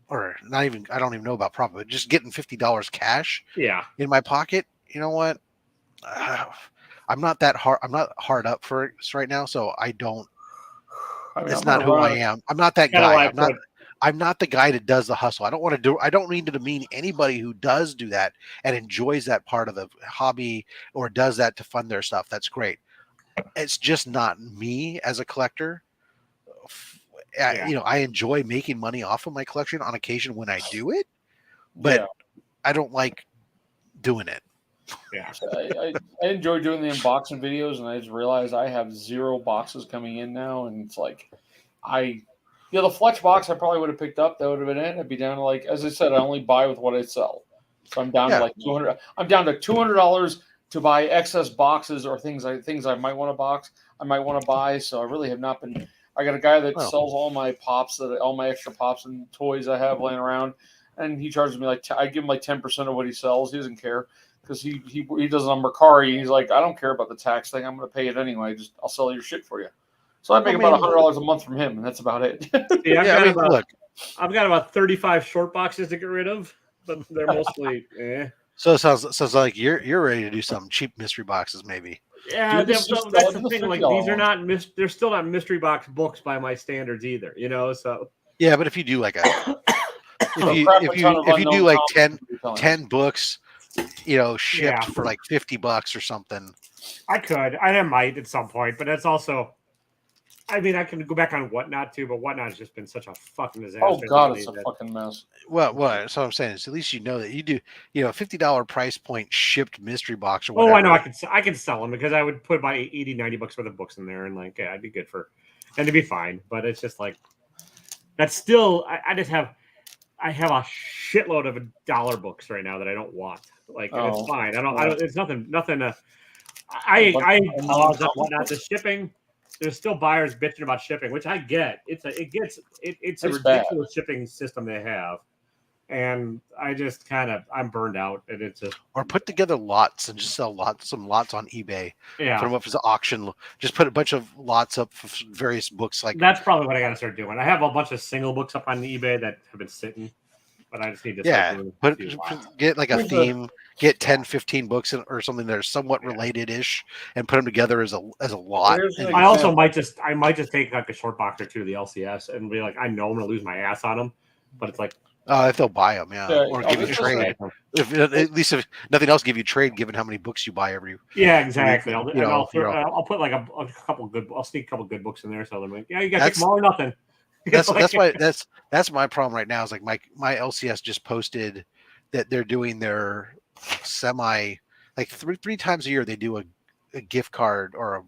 or not even, I don't even know about profit, but just getting $50 cash in my pocket. You know what? I'm not hard up for it right now, so I don't. It's not who I am. I'm not that guy. I'm not the guy that does the hustle. I don't need to demean anybody who does do that and enjoys that part of the hobby or does that to fund their stuff. That's great. It's just not me as a collector. I enjoy making money off of my collection on occasion when I do it, but I don't like doing it. Yeah, I enjoy doing the unboxing videos, and I just realized I have 0 boxes coming in now, and it's like the Fletch box I probably would have picked up. That would have been it. I'd be down to, like, as I said, I only buy with what I sell, so I'm down to like $200. I'm down to $200 to buy excess boxes or things I might want to box. I might want to buy. So I really have not been. I got a guy that sells all my pops, all my extra pops and toys I have laying around, and he charges me I give him like 10% of what he sells. He doesn't care. Because he does it on Mercari. He's like, I don't care about the tax thing. I'm going to pay it anyway. I'll sell your shit for you. So I make about $100 a month from him, and that's about it. I've got about 35 short boxes to get rid of, but they're mostly. So it sounds like you're ready to do some cheap mystery boxes, maybe. Yeah, that's the thing. Like, these are not. They're still not mystery box books by my standards either. So. Yeah, but if you do like if you do like 10 books. Shipped for like $50 or something. I might at some point, but that's also, I can go back on Whatnot too, but Whatnot has just been such a fucking disaster. Oh God, it's a fucking mess. Well, so I'm saying is at least that you do, $50 price point shipped mystery box or whatever. Oh, I know, I can sell them because I would put my $80-$90 worth of books in there, and I'd be good and it'd be fine. But it's just like, that's still, I have a shitload of $1 books right now that I don't want. And it's fine. I don't. It's nothing. I pause on Whatnot. The shipping. There's still buyers bitching about shipping, which I get. It's a ridiculous shipping system they have, and I just I'm burned out, and it's just. Or put together lots and just sell some lots on eBay. Yeah. Put them up as an auction. Just put a bunch of lots up for various books. Like that's probably what I got to start doing. I have a bunch of single books up on eBay that have been sitting. but I just need to get like a theme, get 10, 15 books or something that are somewhat related-ish, and put them together as a lot. I might just take like a short box or two of the LCS and be like, I know I'm gonna lose my ass on them, but it's like, if they'll buy them, or give you trade. At least if nothing else, give you trade given how many books you buy every. Yeah, exactly. I'll put like a couple good. I'll sneak a couple good books in there, so they're like, yeah, you got to take them all or nothing. That's my problem right now. Is like my LCS just posted that they're doing their like three times a year they do a gift card or a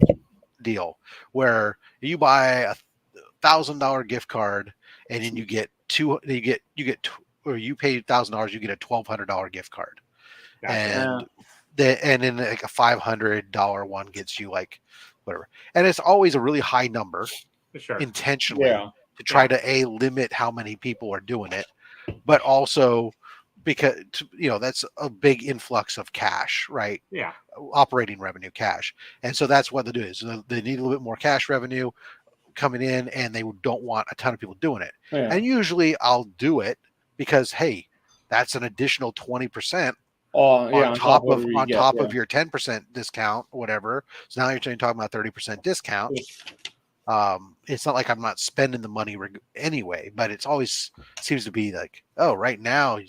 deal where you buy $1,000 gift card and then you pay $1,000, you get a $1,200 gift card, and then like a $500 one gets you like whatever, and it's always a really high number, intentionally to try to limit how many people are doing it, but also because that's a big influx of cash, right? Yeah, operating revenue, cash, and so that's what they do is they need a little bit more cash revenue coming in, and they don't want a ton of people doing it. And usually I'll do it because, hey, that's an additional 20% on top of your 10% discount, whatever. So now you're talking about 30% discount. It's not like I'm not spending the money anyway, but it's always seems to be like, oh, right now I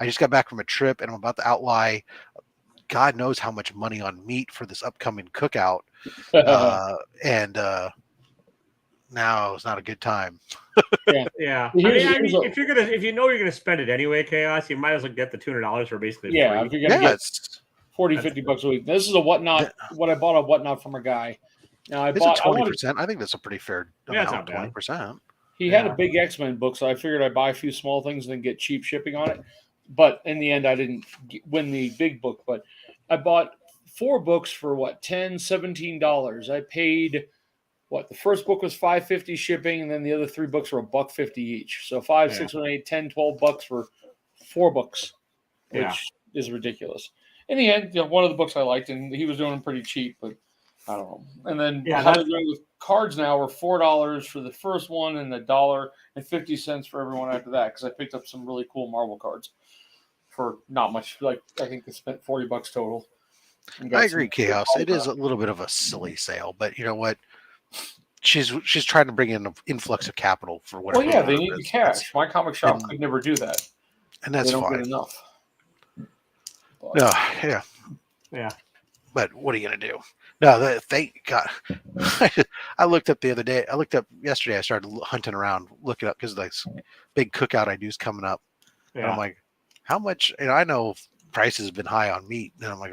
just got back from a trip and I'm about to outlay God knows how much money on meat for this upcoming cookout, and now it's not a good time. Yeah. If you know you're gonna spend it anyway, Chaos, you might as well get the $200 for basically free. If you're gonna get 40, 50 bucks a week. This is a whatnot. What I bought a whatnot from a guy. Now it's 20%. I think that's a pretty fair amount. 20%. He had a big X-Men book, so I figured I'd buy a few small things and then get cheap shipping on it. But in the end, I didn't win the big book. But I bought 4 books for $10, $17. I paid the first book was $5.50 shipping, and then the other 3 books were $1.50 each. So $5, $6, $8, $10, $12 for 4 books, which is ridiculous. In the end, one of the books I liked, and he was doing them pretty cheap, but I don't know. And then how they're doing with cards now are $4 for the first one and $1.50 for everyone after that, because I picked up some really cool Marvel cards for not much. Like I think they spent $40 total. I agree, Chaos. It is a little bit of a silly sale, but you know what? She's trying to bring in an influx of capital for whatever. Well, they need the cash. My comic shop could never do that, and that's fine. Get enough. But, yeah. But what are you gonna do? No, thank God. I looked up the other day. I looked up yesterday. I started hunting around, looking up because like big cookout I do is coming up. And I'm like, how much? I know prices have been high on meat, and I'm like,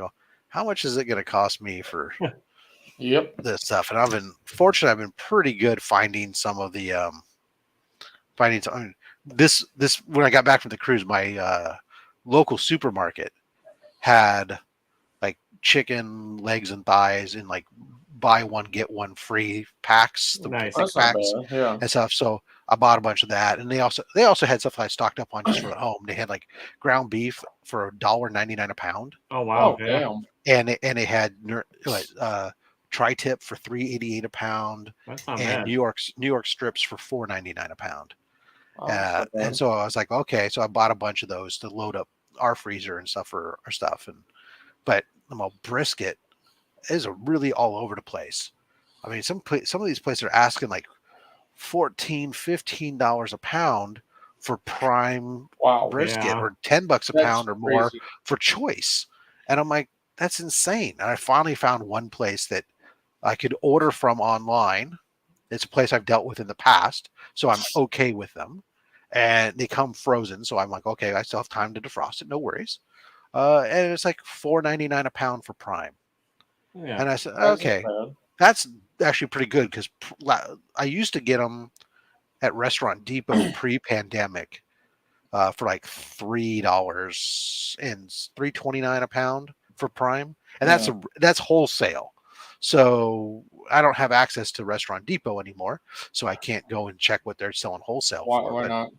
how much is it going to cost me for this stuff? And I've been fortunate. I've been pretty good finding some of the this when I got back from the cruise, my local supermarket had like chicken legs and thighs in like buy one get one free packs, packs and stuff. So I bought a bunch of that, and they also had stuff I stocked up on just for at home. They had like ground beef for $1.99 a pound. Oh wow! Damn. And they had tri-tip for $3.88 a pound, and bad. New York strips for $4.99 a pound. And so I was like, okay, so I bought a bunch of those to load up our freezer and stuff for our stuff. But brisket is really all over the place. I mean, some of these places are asking like $14, $15 a pound for prime brisket, or $10 a pound or more for choice. And I'm like, that's insane. And I finally found one place that I could order from online. It's a place I've dealt with in the past, so I'm okay with them. And they come frozen, so I'm like, okay, I still have time to defrost it, no worries. And it's like $4.99 a pound for prime. Yeah. And I said, okay, that's actually pretty good, because I used to get them at Restaurant Depot pre-pandemic for like $3 and $3.29 a pound for prime, and that's wholesale. So I don't have access to Restaurant Depot anymore, so I can't go and check what they're selling wholesale for. Why not?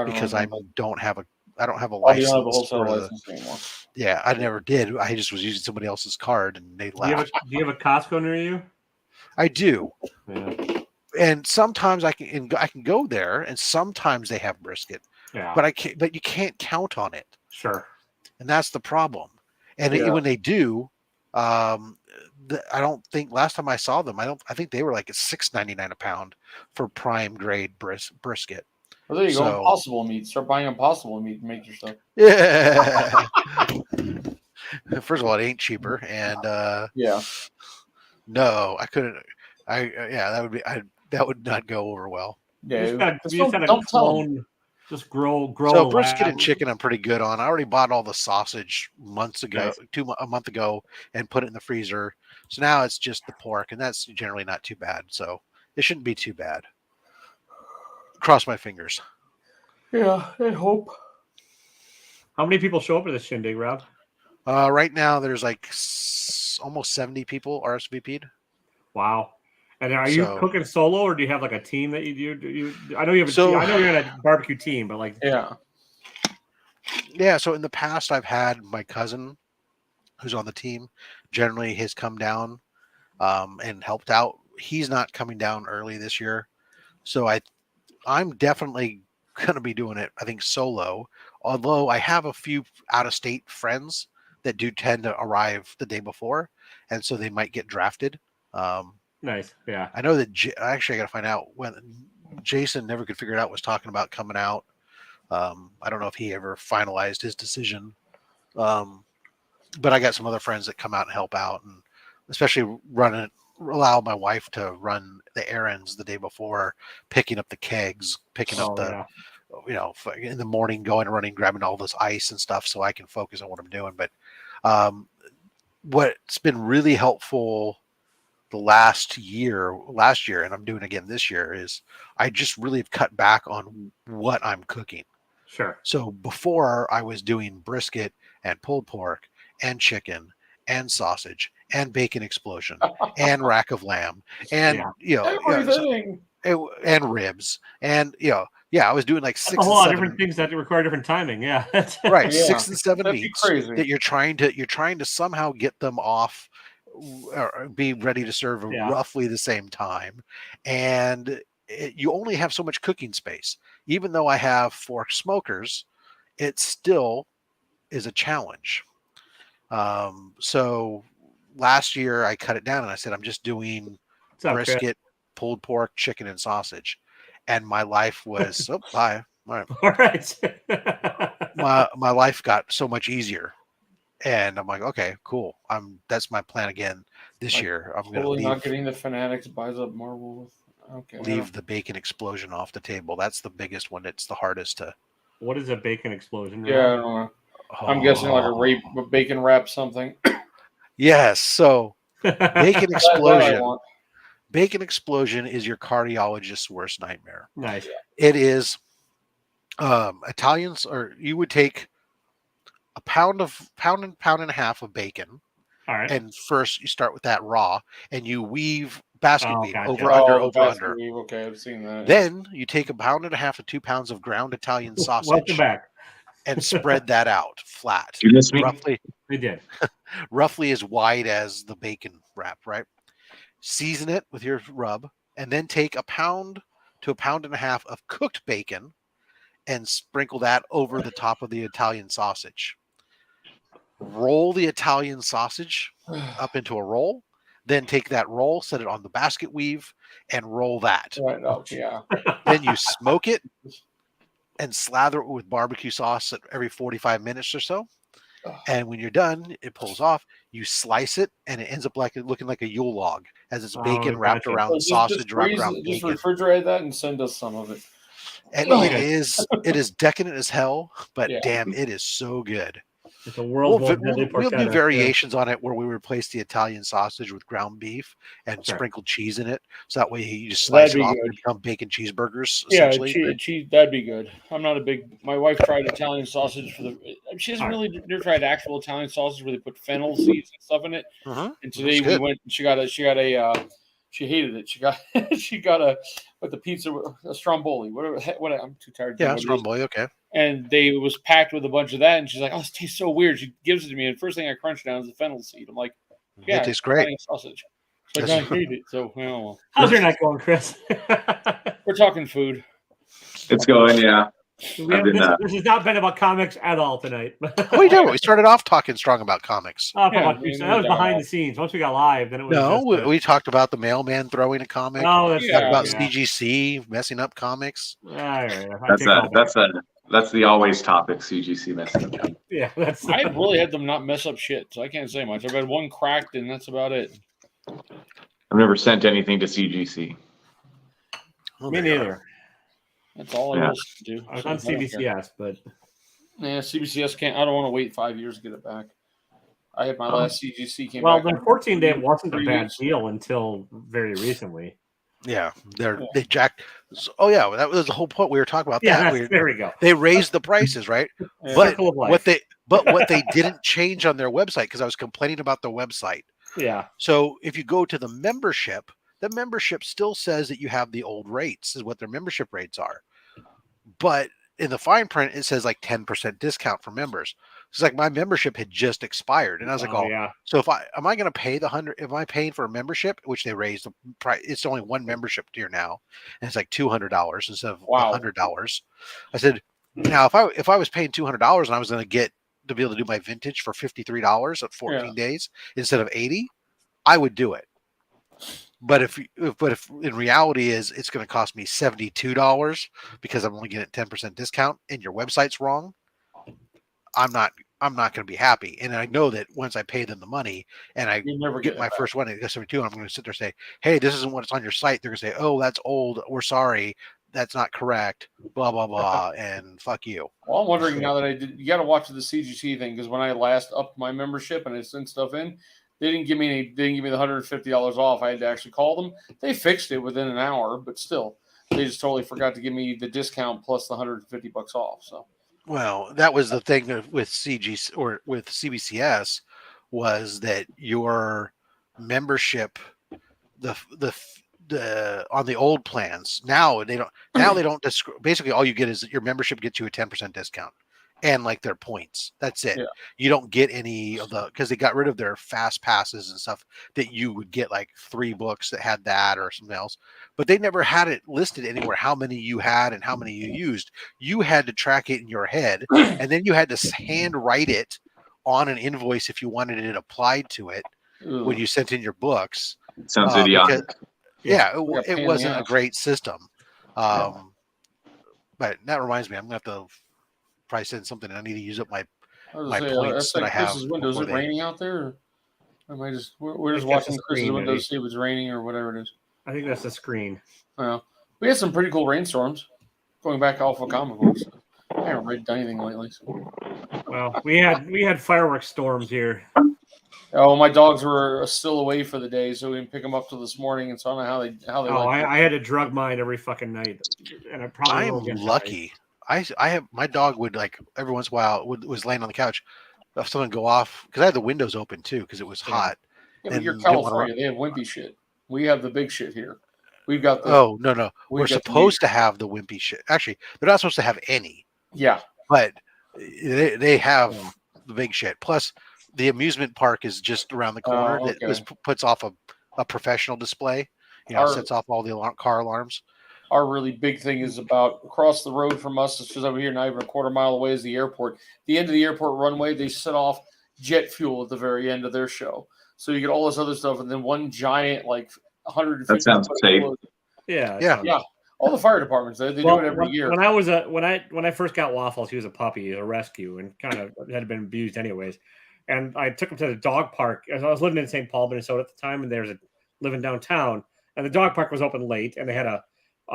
Because I don't have a license. You don't have a wholesale license anymore. Yeah, I never did. I just was using somebody else's card, and they laughed. Do you have a Costco near you? I do. Yeah. And sometimes I can go there, and sometimes they have brisket. Yeah. But you can't count on it. Sure. And that's the problem. And when they do, I don't think last time I saw them, I think they were like at $6.99 a pound for prime grade brisket. Well, there you go. Impossible meat. Start buying impossible meat and make your stuff. Yeah. First of all, it ain't cheaper, and no, I couldn't. That would not go over well. Yeah, don't clone. Just grow. So brisket and chicken, I'm pretty good on. I already bought all the sausage months ago, nice. a month ago, and put it in the freezer. So now it's just the pork, and that's generally not too bad. So it shouldn't be too bad. Cross my fingers. Yeah, I hope. How many people show up at this shindig, Rob? Right now, there's like almost 70 people RSVP'd. Wow. And are you cooking solo, or do you have like a team that you do? I know you have. I know you're in a barbecue team, but like yeah. So in the past, I've had my cousin, who's on the team. Generally, has come down and helped out. He's not coming down early this year, so I'm definitely going to be doing it. I think solo. Although I have a few out-of-state friends that do tend to arrive the day before, and so they might get drafted. Nice. Yeah. I know that actually I got to find out when Jason never could figure it out, was talking about coming out. I don't know if he ever finalized his decision. But I got some other friends that come out and help out, and especially allow my wife to run the errands the day before, picking up the kegs, picking up in the morning, going and running, grabbing all this ice and stuff so I can focus on what I'm doing. But what's been really helpful last year, and I'm doing again this year, is I just really have cut back on what I'm cooking. Sure. So before I was doing brisket and pulled pork and chicken and sausage and bacon explosion and rack of lamb and everything and ribs and I was doing like 6 a whole lot of different things that require different timing. Yeah. Right. 6 and 7 meats that you're trying to somehow get them off or be ready to serve roughly the same time, and you only have so much cooking space. Even though I have 4 smokers, it still is a challenge. So last year I cut it down and I said I'm just doing brisket, pulled pork, chicken, and sausage, and my life was bye. All right. my life got so much easier. And I'm like, okay, cool. That's my plan again this year. I'm totally not getting the Fanatics buys up Marvel. Leave the bacon explosion off the table. That's the biggest one. It's the hardest to. What is a bacon explosion? Yeah, I don't know. I'm guessing like a bacon wrap something. Yes. So bacon explosion. Bacon explosion is your cardiologist's worst nightmare. Nice. It is. Italians, or you would take a pound and a half of bacon. All right. And first you start with that raw and you weave basket weave over under. Weave. Okay, I've seen that. Then you take a pound and a half to 2 pounds of ground Italian sausage. Welcome back. And spread that out flat. You miss me? Roughly. They did. Roughly as wide as the bacon wrap, right? Season it with your rub, and then take a pound to a pound and a half of cooked bacon and sprinkle that over the top of the Italian sausage. Roll the Italian sausage up into a roll, then take that roll, set it on the basket weave, and roll that. Right up, yeah. Then you smoke it and slather it with barbecue sauce every 45 minutes or so. And when you're done, it pulls off. You slice it, and it ends up looking like a Yule log, as it's bacon wrapped around sausage, wrapped around bacon. Just refrigerate that and send us some of it. And it is decadent as hell, but damn, it is so good. It's a world. We'll do variations on it where we replace the Italian sausage with ground beef and sprinkle cheese in it. So that way you just slice it off and become bacon cheeseburgers. Yeah, cheese, that'd be good. I'm not a big. My wife tried Italian sausage she hasn't really never tried actual Italian sausage where they put fennel seeds and stuff in it. And today we went. She hated it. She got a pizza, a stromboli. What I'm too tired. Yeah, stromboli. Okay. And it was packed with a bunch of that, and she's like, "Oh, this tastes so weird." She gives it to me, and first thing I crunch down is the fennel seed. I'm like, "Yeah, it tastes great." Sausage. So I hate it. So well, how's your night going, Chris? We're talking food. It's going, yeah. This has not been about comics at all tonight. We did. We started off talking strong about comics. That was behind the scenes. Once we got live, then it was. We talked about the mailman throwing a comic. Oh, talked about CGC messing up comics. That's the always topic. CGC messing up. Yeah, I've really had them not mess up shit, so I can't say much. I've had one cracked, and that's about it. I've never sent anything to CGC. Me neither. That's all I was to do. I was on CBCS, but CBCS can't. I don't want to wait 5 years to get it back. I had my last CGC came back. Well, the 14-day wasn't a bad deal until very recently. Yeah, they jacked. Oh yeah, that was the whole point. We were talking about that. There we go. They raised the prices, right? But what they didn't change on their website, because I was complaining about the website. Yeah. So if you go to the membership still says that you have the old rates, is what their membership rates are. But in the fine print, it says like 10% discount for members. It's like my membership had just expired, and I was like, yeah. So am I going to pay the $100? Am I paying for a membership, which they raised the price? It's only one membership tier now, and it's like $200 instead of $100. I said, now if I was paying $200 and I was going to get to be able to do my vintage for $53 at 14 days instead of 80, I would do it. But if in reality it's going to cost me $72 because I'm only getting 10% discount and your website's wrong, I'm not going to be happy. And I know that once I pay them the money and I get my first one at 72, I'm going to sit there and say, hey, this isn't what's on your site. They're going to say, oh, that's old. We're sorry. That's not correct. Blah, blah, blah. And fuck you. Well, I'm wondering now that you got to watch the CGC thing, because when I last upped my membership and I sent stuff in, they didn't give me the $150 off. I had to actually call them. They fixed it within an hour, but still, they just totally forgot to give me the discount plus the $150 off. So, well, that was the thing with CG or with CBCS, was that your membership, the on the old plans now they don't basically all you get is your membership gets you a 10% discount. And like their points. That's it. Yeah. You don't get any of because they got rid of their fast passes and stuff that you would get like 3 books that had that or something else. But they never had it listed anywhere how many you had and how many you used. You had to track it in your head, and then you had to hand write it on an invoice if you wanted it applied to it when you sent in your books. Sounds idiotic. It wasn't a great system. But that reminds me, I'm going to have to probably send something, and I need to use up my points that I have. Chris's window. Is it raining out there? Or am I just we're just watching Chris's window to see if it's raining or whatever it is. I think that's the screen. Well, we had some pretty cool rainstorms going back off of comic books. I haven't read anything lately. So. Well, we had fireworks storms here. Oh, my dogs were still away for the day, so we didn't pick them up till this morning, and so I don't know how they. Oh, I had to drug mine every fucking night, and I'm lucky. I have my dog would like every once in a while was laying on the couch, if someone go off, because I had the windows open too because it was hot. Yeah, but you're California, they have wimpy shit. We have the big shit here. We've got the. Oh no, we're supposed to have the wimpy shit. Actually, they're not supposed to have any. Yeah, but they have the big shit. Plus, the amusement park is just around the corner. That puts off a professional display. Sets off all the car alarms. Our really big thing is about across the road from us. It's just over here, not even a quarter mile away, is the airport. The end of the airport runway, they set off jet fuel at the very end of their show. So you get all this other stuff, and then one giant, like 150. That sounds safe. Yeah. All the fire departments, they do it every year. When I first got Waffles, he was a puppy, a rescue, and kind of had been abused anyways. And I took him to the dog park. I was living in St. Paul, Minnesota at the time, and living downtown, and the dog park was open late, and they had a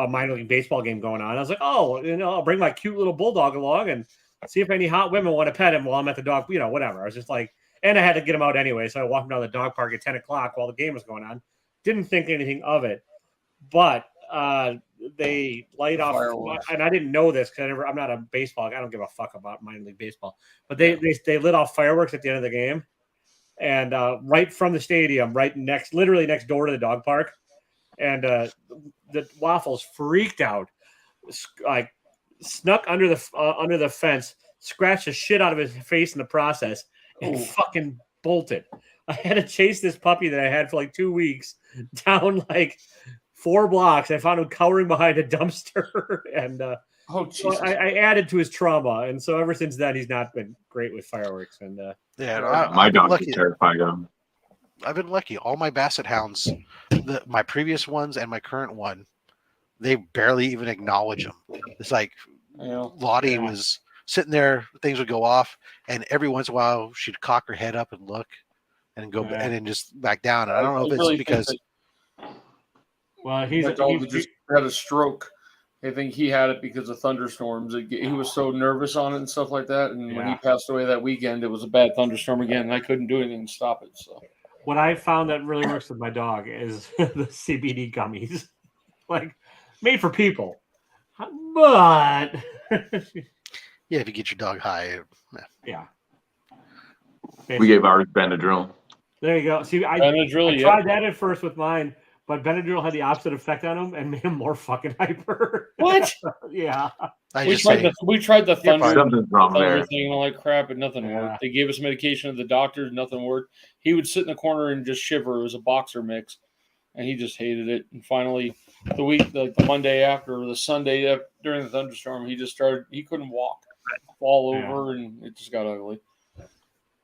minor league baseball game going on. I was like, I'll bring my cute little bulldog along and see if any hot women want to pet him while I'm at the dog, whatever. I was just like, and I had to get him out anyway. So I walked him down the dog park at 10 o'clock while the game was going on. Didn't think anything of it, but they light off, and I didn't know this because I'm not a baseball. I don't give a fuck about minor league baseball, but they lit off fireworks at the end of the game, and right from the stadium, literally next door to the dog park. And the Waffles freaked out, like snuck under the fence, scratched the shit out of his face in the process, and fucking bolted. I had to chase this puppy that I had for like 2 weeks down like 4 blocks. I found him cowering behind a dumpster, and Oh, Jesus. So I added to his trauma, and so ever since then, he's not been great with fireworks. And my dog is terrified of them. I've been lucky. All my Basset Hounds, my previous ones and my current one, they barely even acknowledge them. It's like Lottie was sitting there, things would go off, and every once in a while she'd cock her head up and look, and go and then just back down. And I don't know if it's because. Well, he just had a stroke. I think he had it because of thunderstorms. He was so nervous on it and stuff like that. And when he passed away that weekend, it was a bad thunderstorm again, and I couldn't do anything to stop it. So, what I found that really works with my dog is the CBD gummies, like made for people. But if you get your dog high, yeah. We gave ours Benadryl. There you go. See, I tried that at first with mine. But Benadryl had the opposite effect on him and made him more fucking hyper. What? Yeah. We tried the thunder thing and all that crap, but nothing worked. They gave us medication at the doctor's, nothing worked. He would sit in the corner and just shiver. It was a boxer mix, and he just hated it. And finally, the Monday after, or the Sunday during the thunderstorm, he couldn't walk, fall over, and it just got ugly.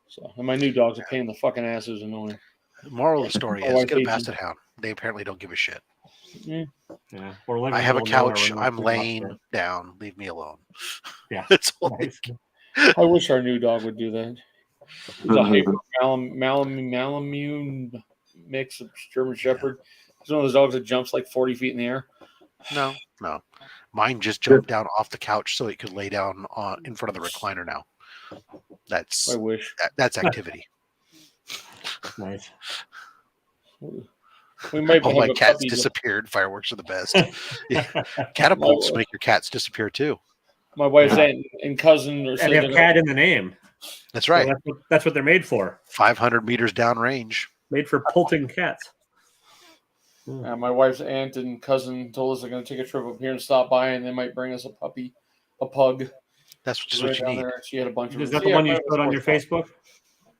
So, and my new dog's a pain in the fucking ass. Is annoying. The moral of the story is get a Basset Hound. They apparently don't give a shit. Yeah. I have a couch. I'm laying down. Leave me alone. Yeah. That's all. Nice. I wish our new dog would do that. He's a hyper Malamute mix of German Shepherd. He's one of those dogs that jumps like 40 feet in the air. No. Mine just jumped down off the couch so it could lay down in front of the recliner now. I wish. That's activity. Nice. We might all my cats disappeared. Fireworks are the best. Catapults make your cats disappear too. My wife's aunt and cousin they have cat in the name. That's right. So that's what they're made for. 500 meters downrange. Made for pulting cats. My wife's aunt and cousin told us they're going to take a trip up here and stop by, and they might bring us a pug. That's just what you need. She had a bunch of. Is that the one you put on your Facebook?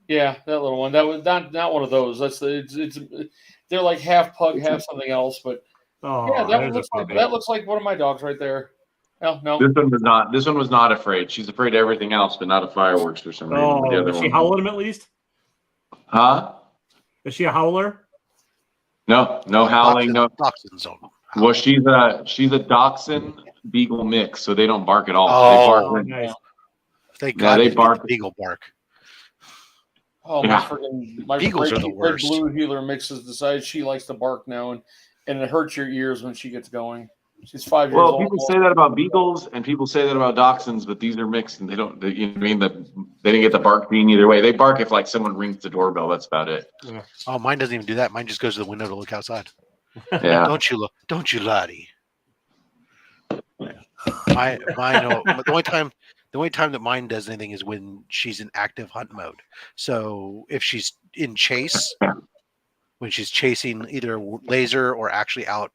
Yeah, that little one. That was not one of those. They're like half pug, half something else. But that looks like one of my dogs right there. No. This one was not afraid. She's afraid of everything else, but not of fireworks for some reason. Does she howl at least? Huh? Is she a howler? No howling. No. Dachshund zone. Well, she's a Dachshund Beagle mix, so they don't bark at all. Oh, they bark nice. Thank God they bark. The Beagle bark. Oh, my Beagles are the worst. Blue heeler mixes decides she likes to bark now, and it hurts your ears when she gets going. She's 5 years old. Well, people say that about Beagles, and people say that about Dachshunds, but these are mixed, and they don't. They didn't get the bark gene either way. They bark if like someone rings the doorbell. That's about it. Yeah. Oh, mine doesn't even do that. Mine just goes to the window to look outside. Yeah. Don't you, laddie? The only time that mine does anything is when she's in active hunt mode. So if she's in chase, when she's chasing either laser or actually out,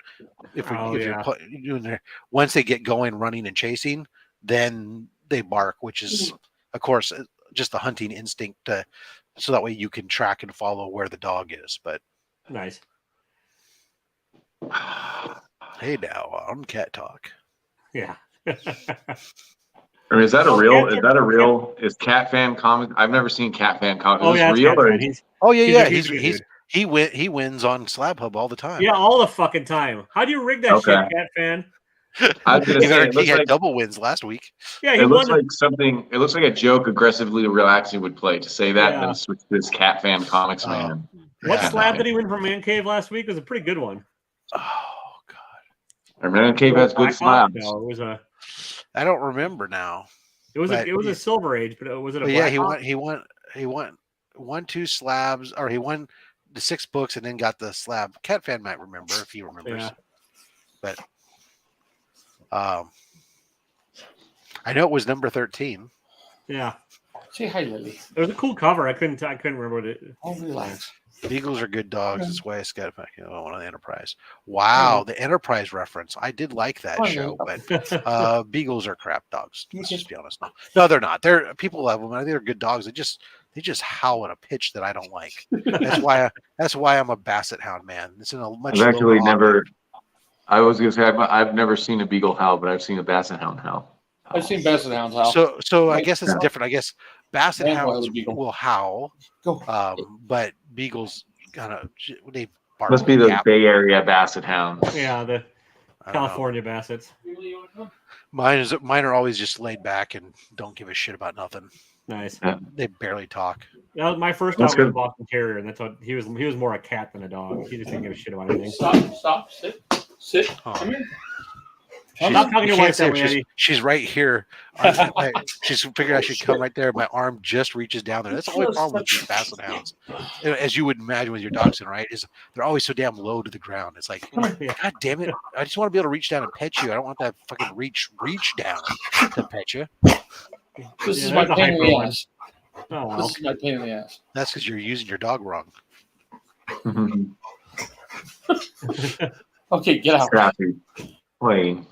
once they get going, running and chasing, then they bark, which is, of course, just the hunting instinct. So that way you can track and follow where the dog is. But nice. Hey, now on Cat Talk. Yeah. Or is that a real? Is Cat Fan Comics? I've never seen Cat Fan Comics. Oh, yeah, real? He wins on Slab Hub all the time. Yeah, all the fucking time. How do you rig that shit, Cat Fan? I was gonna say, he had double wins last week. Yeah, it looks like something. It looks like a joke aggressively relaxing would play to say that and then switch to this Cat Fan Comics man. What slab did he win from Man Cave last week? It was a pretty good one. Oh God, our Man Cave has good slabs. No, it was I don't remember now. It was a Silver Age, but was it a? Yeah, he won 2 slabs, or he won the 6 books and then got the slab. Cat Fan might remember if he remembers. Yeah. But I know it was number 13. Yeah. Say hi, Lily. It was a cool cover. I couldn't remember what it. Oh, relax. Beagles are good dogs. That's why I got one on the Enterprise. Wow, the Enterprise reference. I did like that show, but Beagles are crap dogs. Let's just be honest. No, they're not. People love them. I think they're good dogs. They just howl at a pitch that I don't like. That's why I'm a Basset Hound man. It's in a much. I've I was gonna say I've never seen a beagle howl, but I've seen a basset hound howl. I've seen basset hounds howl. So I guess it's different. I guess basset Grandpa had hounds a beagle. will howl, Go. but beagles kind of they bark. Must be and the yap. Bay Area basset hounds. Yeah, the I don't know. California bassets. Mine are always just laid back and don't give a shit about nothing. Nice. They barely talk. That was my first dog was a Boston Terrier, and that's what he was. He was more a cat than a dog. He just didn't give a shit about anything. Stop, sit. Oh. Come here. Stop talking to your wife that way, Eddie. She's right here. She's figured I should come right there. My arm just reaches down there. That's the only problem with these basset hounds, as you would imagine with your dachshund, right? Is they're always so damn low to the ground. It's like, God damn it! I just want to be able to reach down and pet you. I don't want that fucking reach down to pet you. This is my pain in the ass. Oh, well. This is my pain in the ass. That's because you're using your dog wrong. Okay, get out. Scrappy. Playing.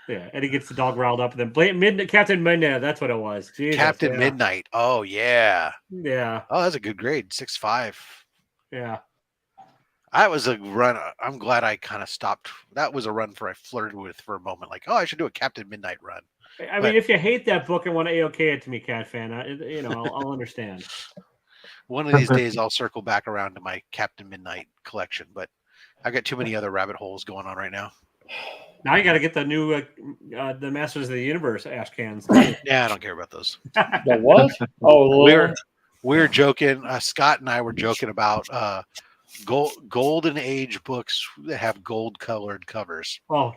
Yeah, Eddie gets the dog riled up, and then Captain Midnight. That's what it was. Jesus, Captain Midnight. Oh yeah. Yeah. Oh, that's a good grade. 6.5. Yeah. That was a run. I'm glad I kind of stopped. That was a run I flirted with for a moment. Like, oh, I should do a Captain Midnight run. I mean, if you hate that book and want to A-OK it to me, Cat fan, I'll understand. One of these days, I'll circle back around to my Captain Midnight collection, but I've got too many other rabbit holes going on right now. Now you got to get the new the Masters of the Universe ash cans. Yeah, I don't care about those. The what? Oh, we're joking. Scott and I were joking about golden age books that have gold colored covers. Oh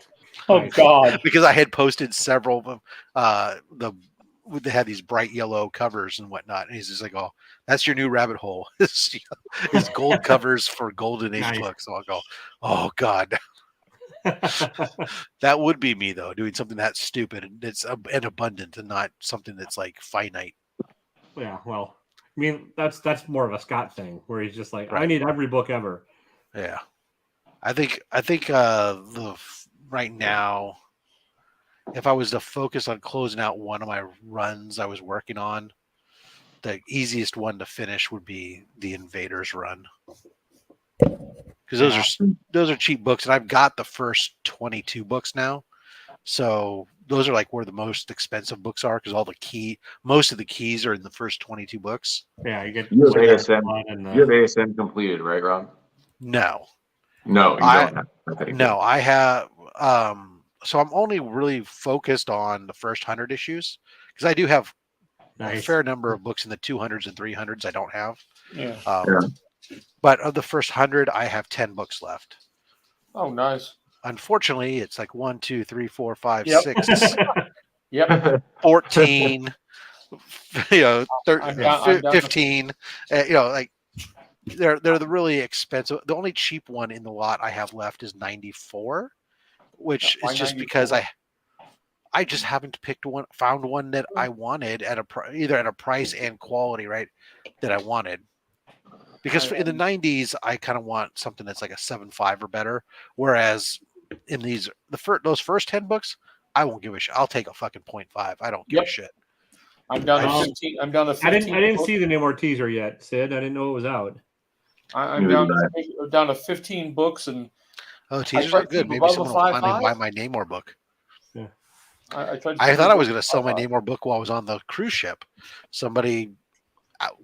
God! Because I had posted several of they had these bright yellow covers and whatnot, and he's just like, "Oh, that's your new rabbit hole. It's gold covers for golden age books." So I'll go, "Oh God." That would be me though, doing something that stupid and it's and abundant and not something that's like finite. Yeah, well, I mean that's more of a Scott thing where he's just like, right. I need every book ever. Yeah, I think right now, if I was to focus on closing out one of my runs I was working on, the easiest one to finish would be the Invaders run. Because those are cheap books, and I've got the first 22 books now. So those are like where the most expensive books are, because most of the keys are in the first 22 books. Yeah, you have ASM completed, right, Rob? No, you don't have. No, I have. So I'm only really focused on the first 100 issues because I do have a fair number of books in the 200s and 300s I don't have. Yeah. But of the first 100, I have 10 books left. Oh, nice. Unfortunately, it's like 1, 2, 3, 4, 5, Yep. 6, Yep. 14, 15. Like they're the really expensive. The only cheap one in the lot I have left is 94, which is just 94? Because I just haven't found one that I wanted at either at a price and quality, right, that I wanted. Because in the 90s, I kind of want something that's like a 7.5 or better. Whereas in those first 10 books, I won't give a shit. I'll take a fucking 0.5. I don't give a shit. I'm down to 15. I'm down to 15. I didn't see the New More teaser yet, Sid. I didn't know it was out. I'm down to 15 books and. Oh, teasers are good. Maybe someone will finally buy my Namor book. Yeah. I thought I was going to sell my Namor book while I was on the cruise ship. Somebody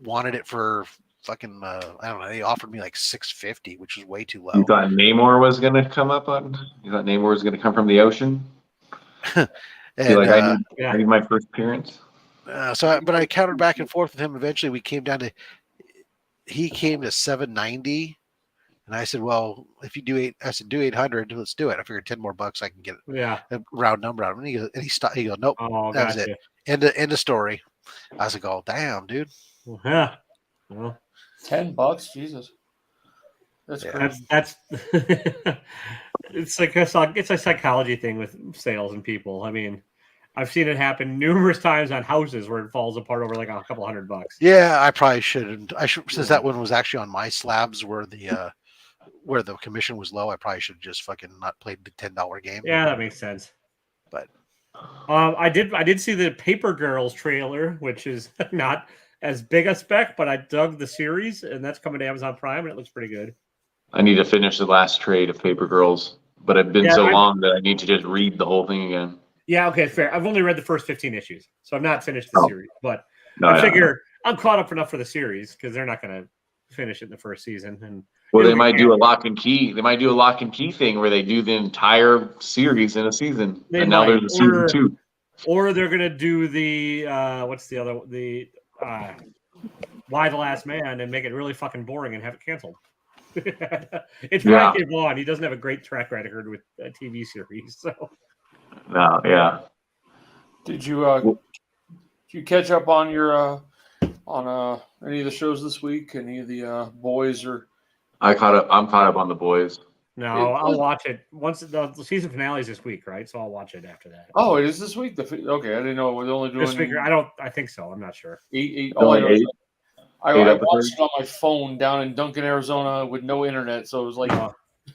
wanted it for fucking I don't know. They offered me like $650, which was way too low. You thought Namor was going to come up on? You thought Namor was going to come from the ocean? And, I need my first appearance. But I countered back and forth with him. Eventually, we came down to. He came to $790, and I said, "Well, if you do do 800. Let's do it." I figured 10 more bucks, I can get a round number out of him. And he stopped. He goes, "Nope, that was it." End of story. I was like, "Oh, damn, dude." Yeah. Well, $10, Jesus. That's crazy. That's it's a psychology thing with sales and people. I mean, I've seen it happen numerous times on houses where it falls apart over like a couple $100. Yeah, I probably shouldn't. Since that one was actually on my slabs where the commission was low, I probably should have just fucking not played the $10 game. Yeah, that makes sense. But I did see the Paper Girls trailer, which is not as big a spec, but I dug the series, and that's coming to Amazon Prime, and it looks pretty good. I need to finish the last trade of Paper Girls, but I've been so long that I need to just read the whole thing again. Yeah, okay, fair. I've only read the first 15 issues, so I've not finished the series. But I figure I'm caught up enough for the series because they're not going to finish it in the first season. And they might do a lock and key. They might do a lock and key thing where they do the entire series in a season, now there's a season 2. Or they're going to do the what's the other Why the Last Man and make it really fucking boring and have it canceled. It's Ryan K. Vaughn. He doesn't have a great track record with a TV series, so. No, yeah. Did you catch up on your on any of the shows this week? Any of the boys or? I'm caught up on the boys. No, I'll watch it once the season finale is this week, right? So I'll watch it after that. Oh, it is this week. Okay, I didn't know we're only doing this week. I think so. I'm not sure. Eight. All I know is I watched it on my phone down in Duncan, Arizona, with no internet, so it was like.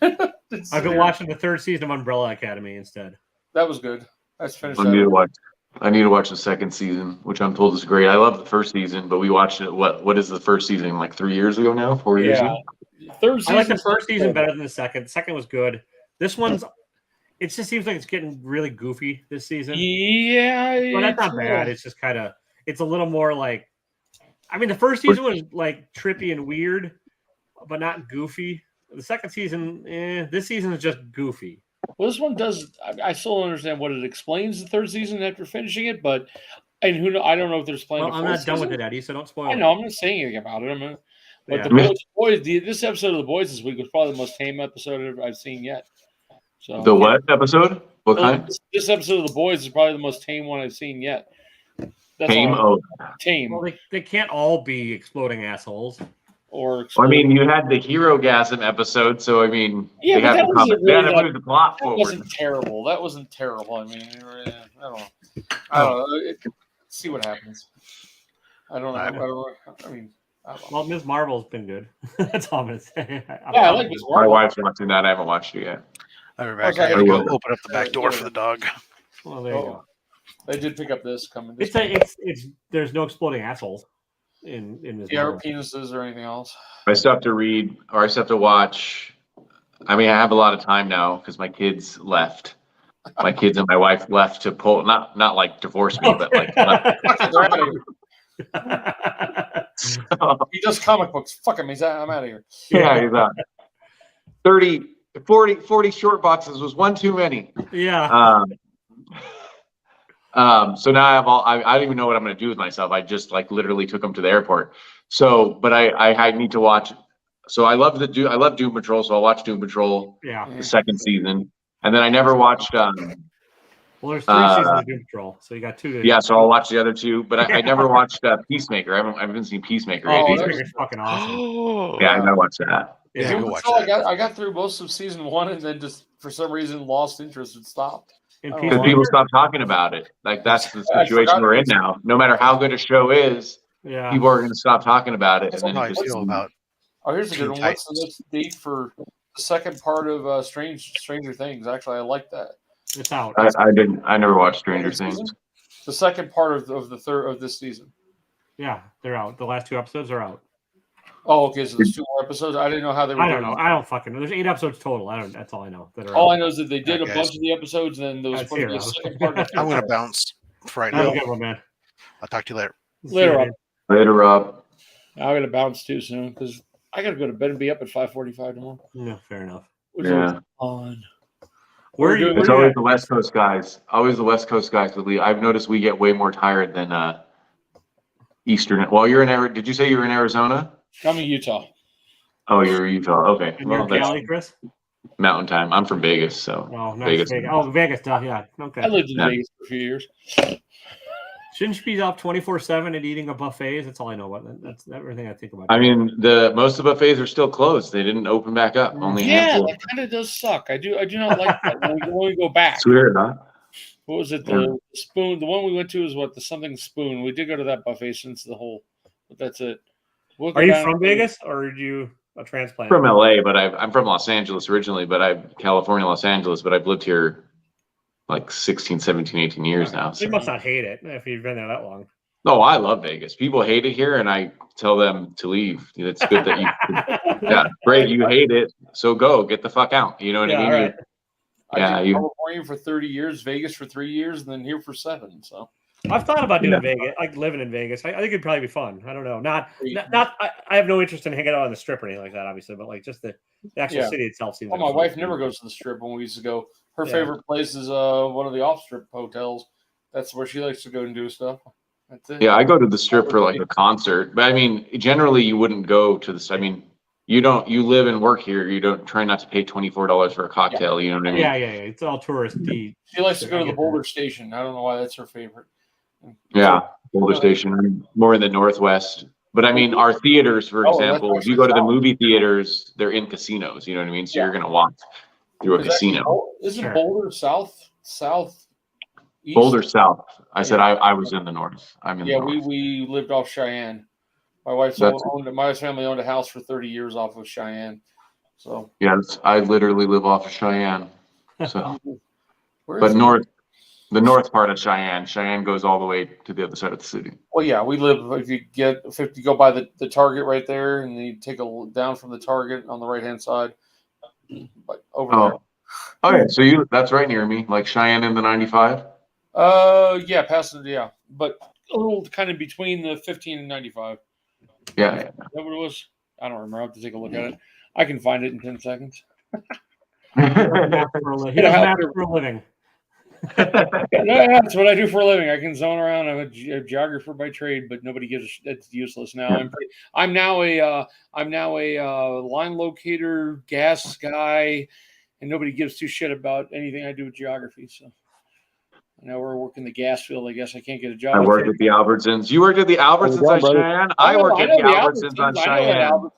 I've been watching the 3rd season of Umbrella Academy instead. That was good. That's finished. I need to watch the 2nd season, which I'm told is great. I love the 1st season, but we watched it. What is the 1st season? Like 3 years ago now? 4 years ago? 3rd season. I like the 1st season better than the 2nd. The 2nd was good. This one's. It just seems like it's getting really goofy this season. Yeah, but that's not bad. It's just kind of. It's a little more like. I mean, the 1st season was like trippy and weird, but not goofy. The 2nd season, this season is just goofy. Well, this one does. I still don't understand what it explains the 3rd season after finishing it, but I don't know if there's playing. Well, I'm not done with it, Eddie, so don't spoil it. I know. I'm not saying anything about it. But the boys, this episode of The Boys this week was probably the most tame episode I've seen yet. So the what episode? What kind? This episode of The Boys is probably the most tame one I've seen yet. That's tame? Oh, tame. Well, they can't all be exploding assholes. I mean, you had the hero gasm episode, so I mean, they had to move the plot forward. That wasn't terrible. I mean, I don't know. See what happens. I don't know. I mean. Well, Ms. Marvel's been good. That's all I'm gonna say. I like Ms. Marvel. My wife's watching that. I haven't watched it yet. I'll be back. I gotta go open up the back door for the dog. Well, there you go. They did pick up this coming. It's there's no exploding assholes in Ms. Marvel. Or penises or anything else. I still have to read, or I still have to watch. I mean, I have a lot of time now because my kids left. My kids and my wife left to pull, not like divorce me, but like. He does comic books. Fuck him. I'm out of here. Yeah, he's out. 40 short boxes was one too many. Yeah. So now I have all. I don't even know what I'm going to do with myself. I just literally took them to the airport. So, but I need to watch. So I love Doom Patrol. So I'll watch Doom Patrol. Yeah. The 2nd season, and then I never watched. Well, there's 3 seasons of Doom Patrol, so you got 2. Yeah, so I'll watch the other 2, but I never watched Peacemaker. I haven't seen Peacemaker. Peacemaker's fucking awesome. Yeah, I gotta watch that. Yeah, I got through most of season 1 and then just for some reason lost interest and stopped. Because people stop talking about it. Like that's the situation we're in now. No matter how good a show is, people are going to stop talking about it. And then here's a good one. What's the next date for the 2nd part of Stranger Things? Actually, I like that. It's out. I never watched Stranger Things. The 2nd part of the third of this season. Yeah, they're out. The last 2 episodes are out. Oh, okay. So there's 2 more episodes. I didn't know how they were. I don't know. I don't fucking know. There's 8 episodes total. That's all I know. All I know is that they did a bunch of the episodes, and then there was the 2nd part. I'm gonna bounce right now. Good one, man. I'll talk to you later. Later up. I'm gonna bounce too soon because I gotta go to bed and be up at 5:45 tomorrow. No, fair enough. Yeah. On. It's always the West Coast guys. Always the West Coast guys that leave. I've noticed we get way more tired than Eastern. Well, you're in. Did you say you were in Arizona? I'm in Utah. Oh, you're in Utah. Okay. And you're in Cali, Chris? Mountain time. I'm from Vegas, so. Oh, nice. Vegas. Yeah. Okay. I lived in Vegas for a few years. Shouldn't you be up 24/7 and eating a buffets? That's all I know about. That's everything I think about. I mean, most of the buffets are still closed. They didn't open back up. Only that kind of does suck. I do not like that when we go back. It's weird, huh? What was it? The spoon. The one we went to is the something spoon. We did go to that buffet since the whole. But that's it. Are you from Vegas or are you a transplant? From LA, but I'm from Los Angeles originally, but I'm California, Los Angeles, but I've lived here like 16, 17, 18 years now. So you must not hate it if you've been there that long. No, I love Vegas. People hate it here, and I tell them to leave. It's good that you. Yeah, great. You hate it, so go get the fuck out. You know what I mean? Right. I did California for 30 years, Vegas for 3 years, and then here for 7. So I've thought about doing Vegas, like living in Vegas. I think it'd probably be fun. I don't know. Not. I have no interest in hanging out on the strip or anything like that, obviously, but like just the actual city itself seems. Well, my wife never goes to the strip when we used to go. Her favorite place is one of the off-strip hotels. That's where she likes to go and do stuff. That's it. Yeah, I go to the strip for like a concert, but I mean, generally you wouldn't go to the. I mean, you live and work here. You don't try not to pay $24 for a cocktail. You know what I mean? Yeah. It's all touristy. She likes to go to the Boulder Station. I don't know why that's her favorite. Yeah, Boulder Station, more in the Northwest. But I mean, our theaters, for example, if you go to the movie theaters, they're in casinos. You know what I mean? So you're gonna walk through a casino. Isn't Boulder south? East? Boulder south. I said I was in the north. I'm in the north. we lived off Cheyenne. My wife's family owned a house for 30 years off of Cheyenne. So yeah, I literally live off of Cheyenne. So, but the north part of Cheyenne. Cheyenne goes all the way to the other side of the city. Well, yeah, we live. If you go by the Target right there, and then you take a look down from the Target on the right hand side, like over there. Oh yeah, so that's right near me, like Cheyenne and the 95. Yeah, past it, yeah, but a little kind of between the 15 and 95. Yeah. Is that what it was? I don't remember. I have to take a look at it. I can find it in 10 seconds. He doesn't map for a living. That's what I do for a living. I can zone around. I'm a geographer by trade, but nobody gives. It's useless now. I'm now a line locator, gas guy, and nobody gives two shit about anything I do with geography. So now we're working the gas field. I guess I can't get a job. I worked at the Albertsons. You worked at the Albertsons on Cheyenne? I worked at the Albertsons on Cheyenne.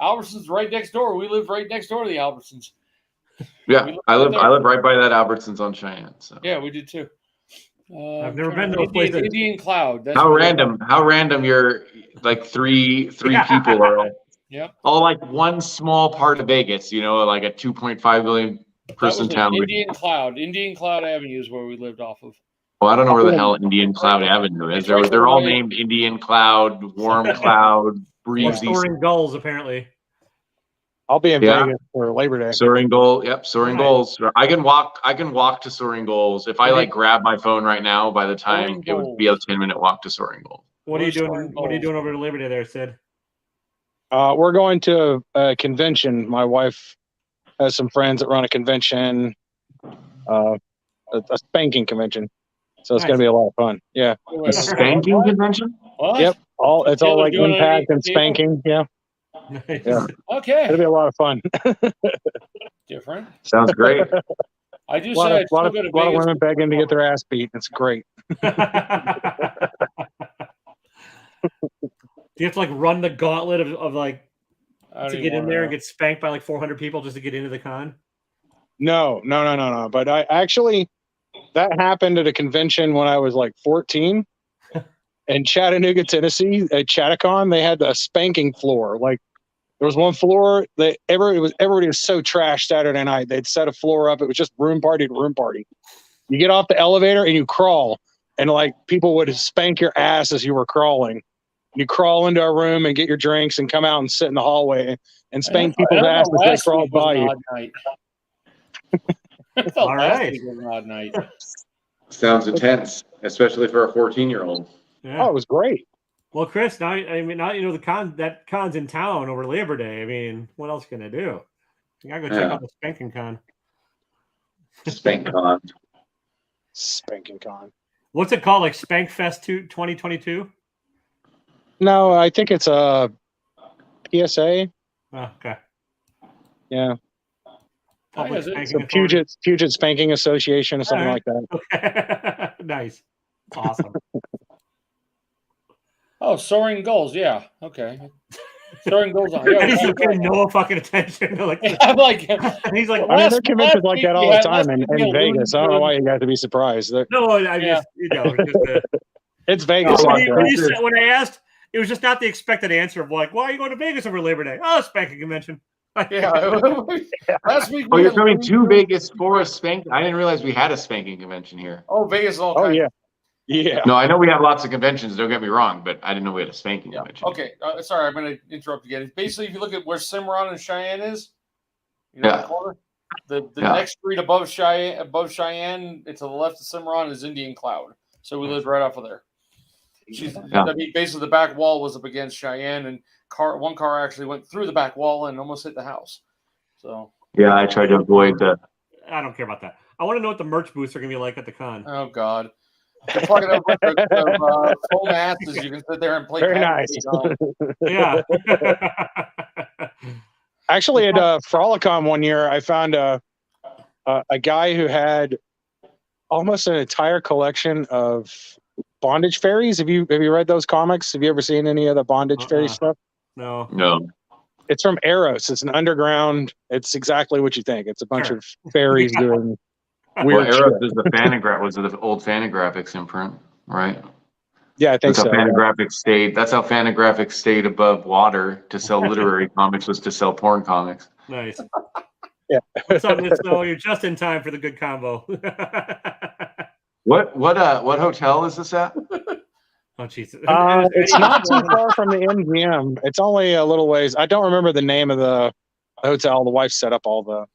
Albertsons right next door. We live right next door to the Albertsons. Yeah, I live right by that Albertsons on Cheyenne. So yeah, we did too. I've never been to those places. Indian Cloud. How random you're like three people are all like one small part of Vegas, like a 2.5 million person town. Indian Cloud Avenue is where we lived off of. Well, I don't know where the hell Indian Cloud Avenue is. They're all named Indian Cloud, Warm Cloud, Breezy. Soaring Gulls, apparently. I'll be in Vegas for Labor Day. Soaring Goal. Yep, Soaring Gulls. I can walk to Soaring Gulls. If I grab my phone right now, by the time it would be a 10-minute walk to Soaring Gulls. What are you doing? What are you doing over to Labor Day there, Sid? We're going to a convention. My wife has some friends that run a convention, a spanking convention. So it's going to be a lot of fun. Yeah. A spanking convention? What? Yep. It's all like impact and spanking. Yeah. Nice. Yeah. Okay. It'll be a lot of fun. Different. Sounds great. I do a lot of women begging to get their ass beat. It's great. Do you have to run the gauntlet of to get in there and get spanked by 400 people just to get into the con? No. But that happened at a convention when I was 14 in Chattanooga, Tennessee. At Chattacon, they had a spanking floor. There was one floor that everybody was so trash Saturday night. They'd set a floor up. It was just room party to room party. You get off the elevator and you crawl, and people would spank your ass as you were crawling. You crawl into a room and get your drinks and come out and sit in the hallway and spank people's ass as they crawl by you. All right. Odd night. Sounds intense, especially for a 14-year-old. Yeah. Oh, it was great. Well, Chris, now you know the con's in town over Labor Day. I mean, what else can I do? I gotta go check out the spanking con. Spank con. Spanking con. What's it called? Spank Fest 2022? No, I think it's a PSA. Oh, okay. Yeah. Public so Puget Spanking Association or something like that. Okay. Nice. Awesome. Oh, Soaring Gulls. Yeah. Okay. Soaring Gulls on. He's paying no fucking attention. I'm he's like, there are conventions like that all the time in Vegas. I don't know why you got to be surprised. It's Vegas. When I asked, it was just not the expected answer of why are you going to Vegas over Labor Day? Oh, spanking convention. Last week. Oh, you're coming to Vegas for a spanking? I didn't realize we had a spanking convention here. Oh, Vegas all kinds. Oh, yeah. Yeah. No, I know we have lots of conventions. Don't get me wrong, but I didn't know we had a spanking convention. Okay. Sorry, I'm going to interrupt again. Basically, if you look at where Cimarron and Cheyenne is, the corner, the next street above Cheyenne, to the left of Cimarron is Indian Cloud. So we lived right off of there. I mean, basically the back wall was up against Cheyenne, and one car actually went through the back wall and almost hit the house. So yeah, I tried to avoid the. I don't care about that. I want to know what the merch booths are going to be like at the con. Oh God. You're talking about foam asses. You can sit there and play. Very nice. Yeah. Actually, at Frolicon one year, I found a guy who had almost an entire collection of bondage fairies. Have you read those comics? Have you ever seen any of the bondage fairy stuff? No. It's from Eros. It's an underground. It's exactly what you think. It's a bunch of fairies doing weird shit. Eros is the Fantagraph was the old Fantagraphics imprint, right? Yeah, I think that's so. How Fantagraphics stayed. That's how Fantagraphics stayed above water to sell literary comics was to sell porn comics. Nice. Yeah. What's up, Miss Snow? You're just in time for the good combo. What hotel is this at? Oh Jesus! It's not too far from the MGM. It's only a little ways. I don't remember the name of the hotel. The wife set up all the.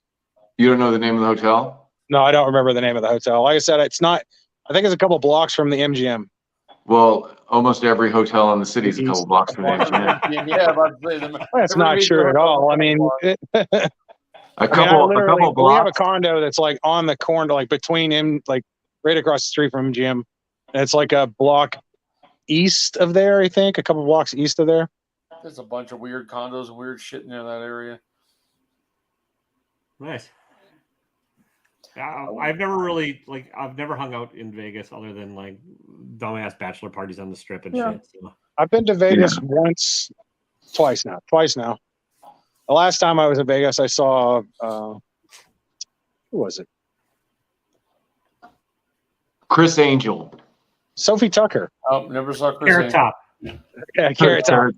You don't know the name of the hotel? No, I don't remember the name of the hotel. Like I said, it's not. I think it's a couple blocks from the MGM. Well, almost every hotel in the city is a couple blocks from the MGM. Yeah, that's not true at all. I mean, a couple blocks. We have a condo that's like on the corner, like between him, like right across the street from MGM. And it's like a block east of there, I think, a couple blocks east of there. There's a bunch of weird condos and weird shit near that area. Nice. I've never hung out in Vegas other than like dumbass bachelor parties on the strip and shit. So. I've been to Vegas twice now. The last time I was in Vegas, I saw who was it? Chris Angel. Sophie Tucker. Oh, never saw Chris Carrot Top. Yeah, Carrot Top.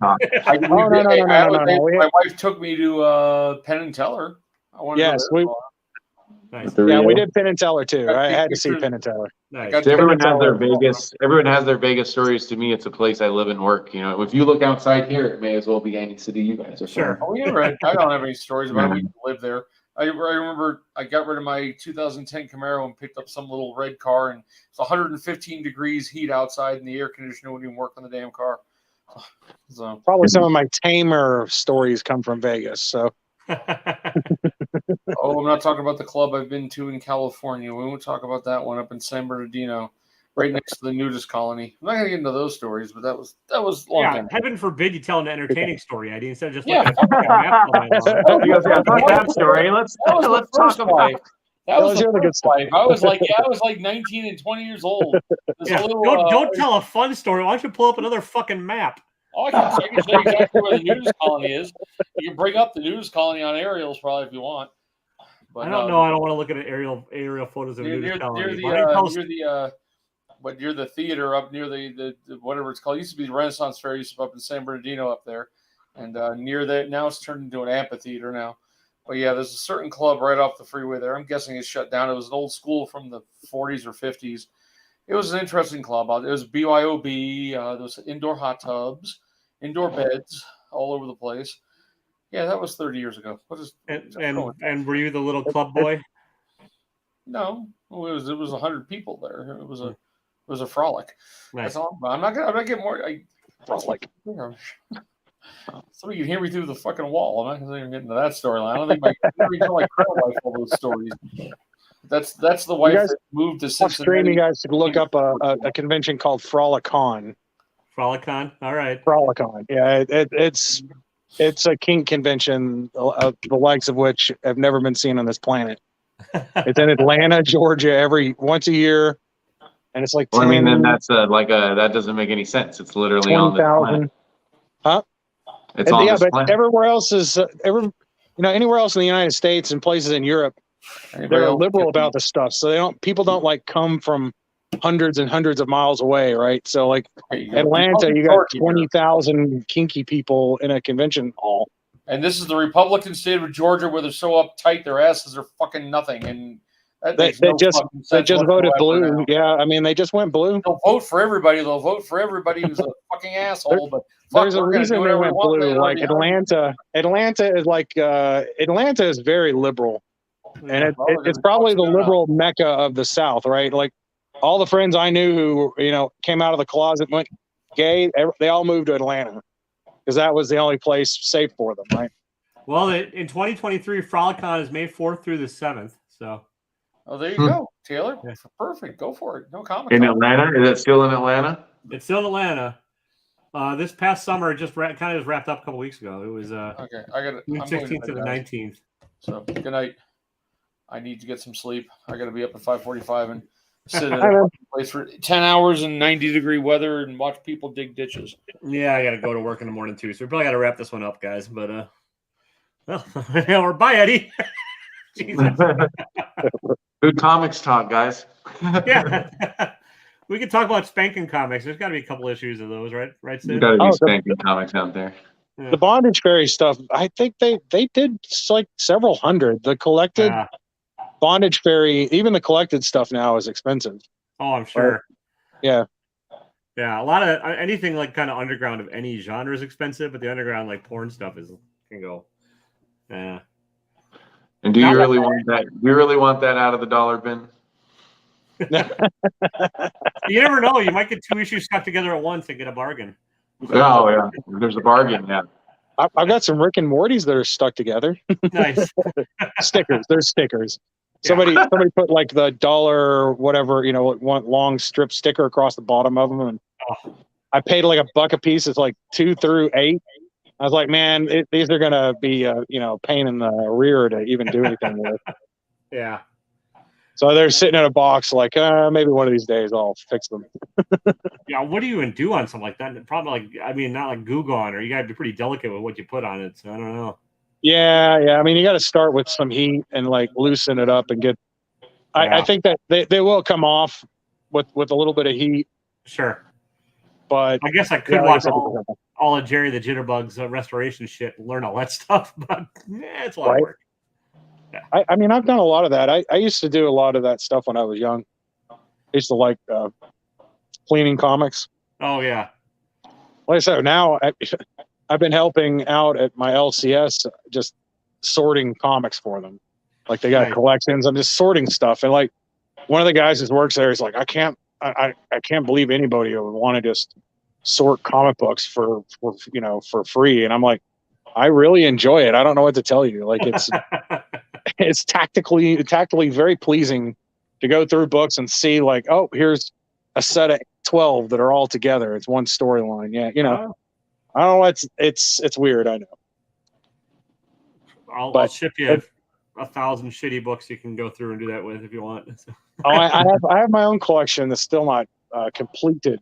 No. My wife took me to Penn and Teller. Yes, nice. Yeah, we did Penn and Teller too. I had to see Penn and Teller. Nice. Everyone has their Vegas stories. To me, it's a place I live and work. You know, if you look outside here, it may as well be any city you guys are sure. Oh, yeah, right. I don't have any stories about it. We live there. I remember I got rid of my 2010 Camaro and picked up some little red car, and it's 115 degrees heat outside, and the air conditioner wouldn't even work on the damn car. So probably some of my tamer stories come from Vegas. So. Oh, I'm not talking about the club I've been to in California. We won't talk about that one up in San Bernardino, right next to the nudist colony. I'm not gonna get into those stories, but that was long time. Heaven forbid you tell an entertaining story, Eddie, instead of just looking at that story. Let's talk about. That was the good stuff. I was like 19 and 20 years old. Don't tell a fun story. Why don't you pull up another fucking map? Oh, I can say exactly where the nudist colony is. You can bring up the nudist colony on aerials probably if you want. But I don't know. I don't want to look at aerial photos of nudist colony. Near the theater up near the whatever it's called. It used to be the Renaissance Fair. Used to be up in San Bernardino up there, and near that now it's turned into an amphitheater now. But yeah, there's a certain club right off the freeway there. I'm guessing it's shut down. It was an old school from the 40s or 50s. It was an interesting club. It was BYOB. There was indoor hot tubs, indoor beds all over the place. Yeah, that was 30 years ago. And were you the little club boy? No, it was 100 people there. It was a frolic. Nice. That's all. I'm not getting more. Frolic. Somebody can hear me through the fucking wall. I'm not going to get into that storyline. I don't think my crowd likes all those stories. That's the wife that moved to Cincinnati. I'm you guys to look up a convention called Frolicon. Frolicon, all right. Frolicon, yeah, it's a kink convention, the likes of which have never been seen on this planet. It's in Atlanta, Georgia, once a year, and it's like. Well, I mean, then that's that doesn't make any sense. It's literally on this planet. Huh? It's on this planet. Everywhere else is anywhere else in the United States and places in Europe. They're liberal about this stuff, so people don't like come from hundreds and hundreds of miles away, right? So like Atlanta, you got 20,000 kinky people in a convention hall. And this is the Republican state of Georgia where they're so uptight their asses are fucking nothing, and That They makes no just fucking sense voted whatsoever blue. now. Yeah, I mean they just went blue. They'll vote for everybody. They'll vote for everybody who's a fucking asshole. But fuck, There's a we're gonna do reason they whatever we went want. blue. Like Atlanta is like Atlanta is very liberal, and it's probably the liberal mecca of the South, right? Like all the friends I knew who came out of the closet, went gay, they all moved to Atlanta because that was the only place safe for them, right? Well, in 2023, Frolicon is May 4th through the 7th. So. Oh, there you go, Taylor. Yeah. Perfect. Go for it. No comment. In Atlanta? Is it still in Atlanta? It's still in Atlanta. This past summer just kind of wrapped up a couple weeks ago. It was okay. I got June 16th to the 19th. So good night. I need to get some sleep. I got to be up at 5:45 and sit in a place for 10 hours in 90-degree weather and watch people dig ditches. Yeah, I got to go to work in the morning too. So we probably got to wrap this one up, guys. But well, or bye, Eddie. Jesus. Good comics talk, guys. Yeah. We could talk about spanking comics. There's got to be a couple issues of those, right? Right, Sid? There's got to be spanking comics out there. The Bondage Fairy stuff, I think they did like several hundred. The collected Bondage Fairy, even the collected stuff now is expensive. Oh, I'm sure. Right? Yeah. Yeah, a lot of anything like kind of underground of any genre is expensive, but the underground like porn stuff can go. Yeah. And do you really want that? Do you really want that out of the dollar bin? You never know. You might get two issues stuck together at once and get a bargain. Oh yeah, there's a bargain. Yeah. I've got some Rick and Mortys that are stuck together. Nice. Stickers. There's stickers. Somebody put like the dollar whatever, one long strip sticker across the bottom of them, and I paid like $1 a piece. It's like 2 through 8. I was like, man, these are gonna be pain in the rear to even do anything with. Yeah. So they're sitting in a box, like maybe one of these days I'll fix them. Yeah, what do you even do on something like that? Probably not like Goo Gone, or you gotta be pretty delicate with what you put on it. So I don't know. Yeah. I mean, you got to start with some heat and like loosen it up and get. I think that they will come off with a little bit of heat. Sure. But I guess I could watch all of Jerry the Jitterbugs restoration shit and learn all that stuff, but it's a lot of work. Yeah. I mean, I've done a lot of that. I used to do a lot of that stuff when I was young. I used to like cleaning comics. Oh, yeah. Like I said, now I've been helping out at my LCS, just sorting comics for them. Like they got collections. I'm just sorting stuff. And like one of the guys who works there is like, I can't believe anybody would want to just sort comic books for free. And I'm like, I really enjoy it. I don't know what to tell you. Like it's tactically very pleasing to go through books and see like, oh, here's a set of 12 that are all together. It's one storyline. Yeah. I don't know. It's weird. I know. I'll ship you 1,000 shitty books you can go through and do that with if you want. I have my own collection that's still not completed.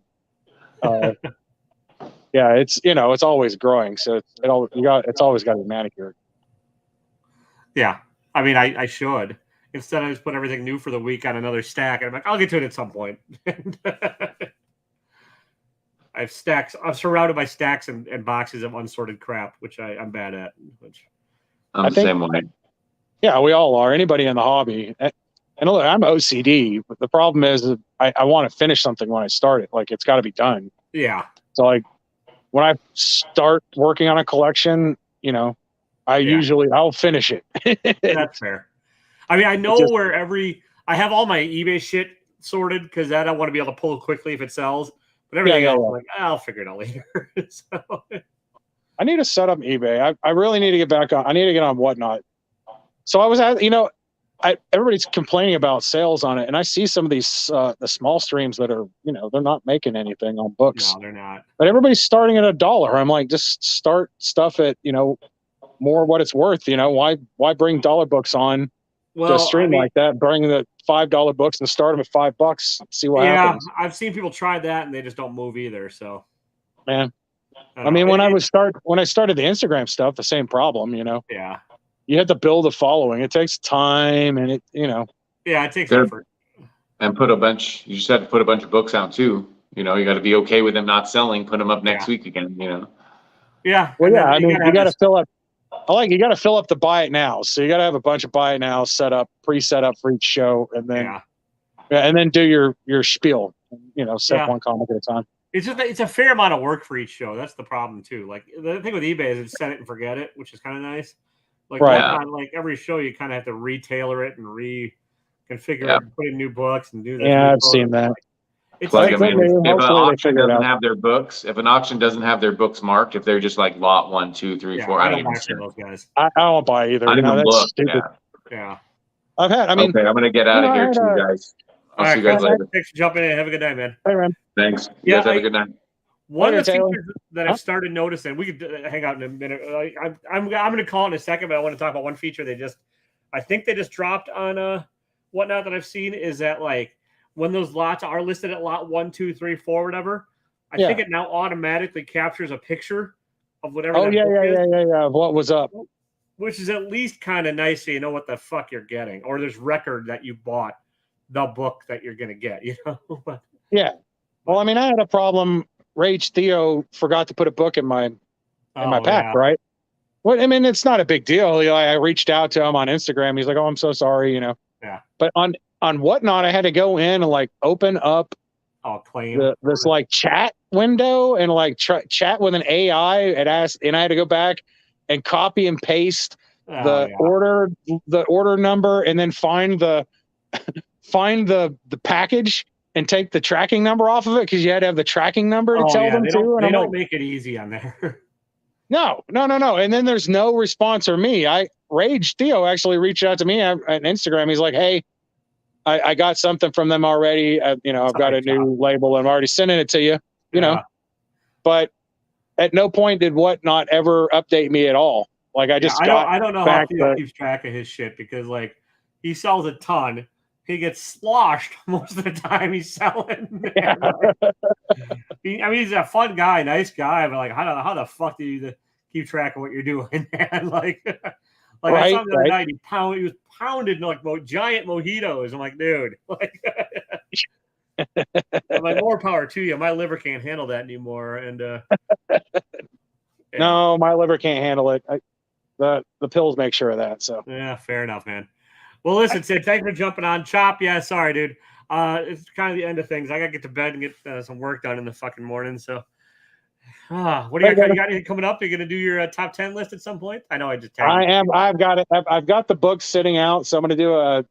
Yeah, it's always growing, so it's always got to be manicured. Yeah, I mean, I should. Instead, I just put everything new for the week on another stack, and I'm like, I'll get to it at some point. I have stacks. I'm surrounded by stacks and boxes of unsorted crap, which I'm bad at. I'm the same way. Yeah, we all are. Anybody in the hobby. And look, I'm OCD, but the problem is I want to finish something when I start it. Like, it's got to be done. Yeah. So, like, when I start working on a collection, I'll finish it. That's fair. I mean, I know I have all my eBay shit sorted because that I want to be able to pull quickly if it sells. But everything else, I'm like, I'll figure it out later. So. I need to set up eBay. I really need to get back on. I need to get on Whatnot. So I was at, everybody's complaining about sales on it, and I see some of these the small streams that are, they're not making anything on books. No, they're not. But everybody's starting at $1. I'm like, just start stuff at more what it's worth. Why bring dollar books on to a stream like that? Bring the $5 books and start them at $5. See what happens. Yeah, I've seen people try that and they just don't move either. So, man, I mean, when I started the Instagram stuff, the same problem. Yeah. You have to build a following. It takes time, and it. Yeah, it takes effort. And you just have to put a bunch of books out too. You got to be okay with them not selling. Put them up next week again. Yeah. Well, yeah. I mean, you got to fill up. you got to fill up the buy it now. So you got to have a bunch of buy it now pre-set up for each show, and then do your spiel. Set one comic at a time. It's a fair amount of work for each show. That's the problem too. Like the thing with eBay is it's set it and forget it, which is kind of nice. Like like every show you kind of have to retailer it and reconfigure it, and put in new books and do this. Yeah, I've seen that. It's like, if an auction doesn't have their books, if an auction doesn't have their books marked, if they're just like lot 1, 2, 3, 4, I don't even see those guys. I don't buy either. I don't even look. Stupid. Yeah. I've had. I mean, okay, I'm gonna get out of here too, guys. I'll see you guys later. Thanks for jumping in. Have a good night, man. Hey, man. Thanks. You guys have a good night. One of the features that I've started noticing, we could hang out in a minute. I'm going to call it in a second, but I want to talk about one feature I think they just dropped on whatnot that I've seen is that like when those lots are listed at lot 1, 2, 3, 4, whatever, I think it now automatically captures a picture of whatever. Oh yeah, of what was up, which is at least kind of nice, so you know what the fuck you're getting, or there's record that you bought the book that you're going to get. Yeah. Well, I mean, I had a problem. Rage Theo forgot to put a book in my pack, right? Well, I mean, it's not a big deal. I reached out to him on Instagram. He's like, "Oh, I'm so sorry," Yeah. But on Whatnot, I had to go in and like open up this like chat window and like chat with an AI and I had to go back and copy and paste the order number and then find the package and take the tracking number off of it because you had to have the tracking number to tell them to. And they don't make it easy on there. No. And then there's no response or me. Rage Theo actually reached out to me on Instagram. He's like, "Hey, I got something from them already. I've got a new label and I'm already sending it to you, know." But at no point did Whatnot ever update me at all. Like I don't know how Theo keeps track of his shit because like he sells a ton. He gets sloshed most of the time he's selling. He's a fun guy, nice guy, but like, how the fuck do you keep track of what you're doing, man? Like I saw the other night, he was pounding like giant mojitos. I'm like, dude, like, I'm like, more power to you. My liver can't handle that anymore. And no, my liver can't handle it. The pills make sure of that. So yeah, fair enough, man. Well, listen, Sid, thanks for jumping on. Chop, yeah, sorry, dude. It's kind of the end of things. I got to get to bed and get some work done in the fucking morning. So, what do you got anything coming up? Are you going to do your top 10 list at some point? I know I just tagged you. I've got it. I've got the books sitting out. So I'm going to do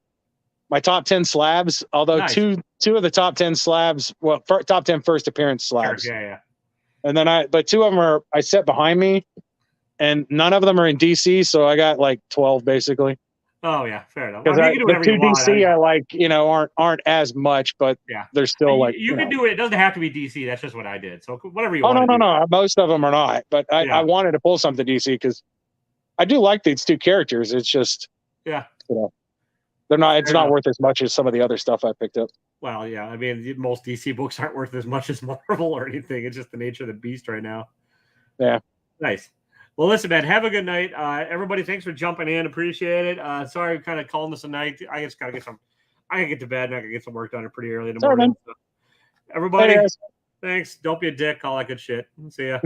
my top 10 slabs, although nice. two of the top 10 slabs, top 10 first appearance slabs. Sure, yeah. And then but two of them I set behind me and none of them are in DC. So I got like 12 basically. Oh yeah, fair enough. Because the two DC I like, aren't as much, but they're still like you can do it. It doesn't have to be DC. That's just what I did. So whatever you want. No. Most of them are not. But I wanted to pull something DC because I do like these two characters. It's just they're not. It's not worth as much as some of the other stuff I picked up. Well, yeah. I mean, most DC books aren't worth as much as Marvel or anything. It's just the nature of the beast right now. Yeah. Nice. Well, listen, man, have a good night. Everybody, thanks for jumping in. Appreciate it. Sorry, I'm kind of calling this a night. I just got to get to bed and I got to get some work done pretty early in the morning. So, everybody, thanks. Don't be a dick. All that good shit. See ya.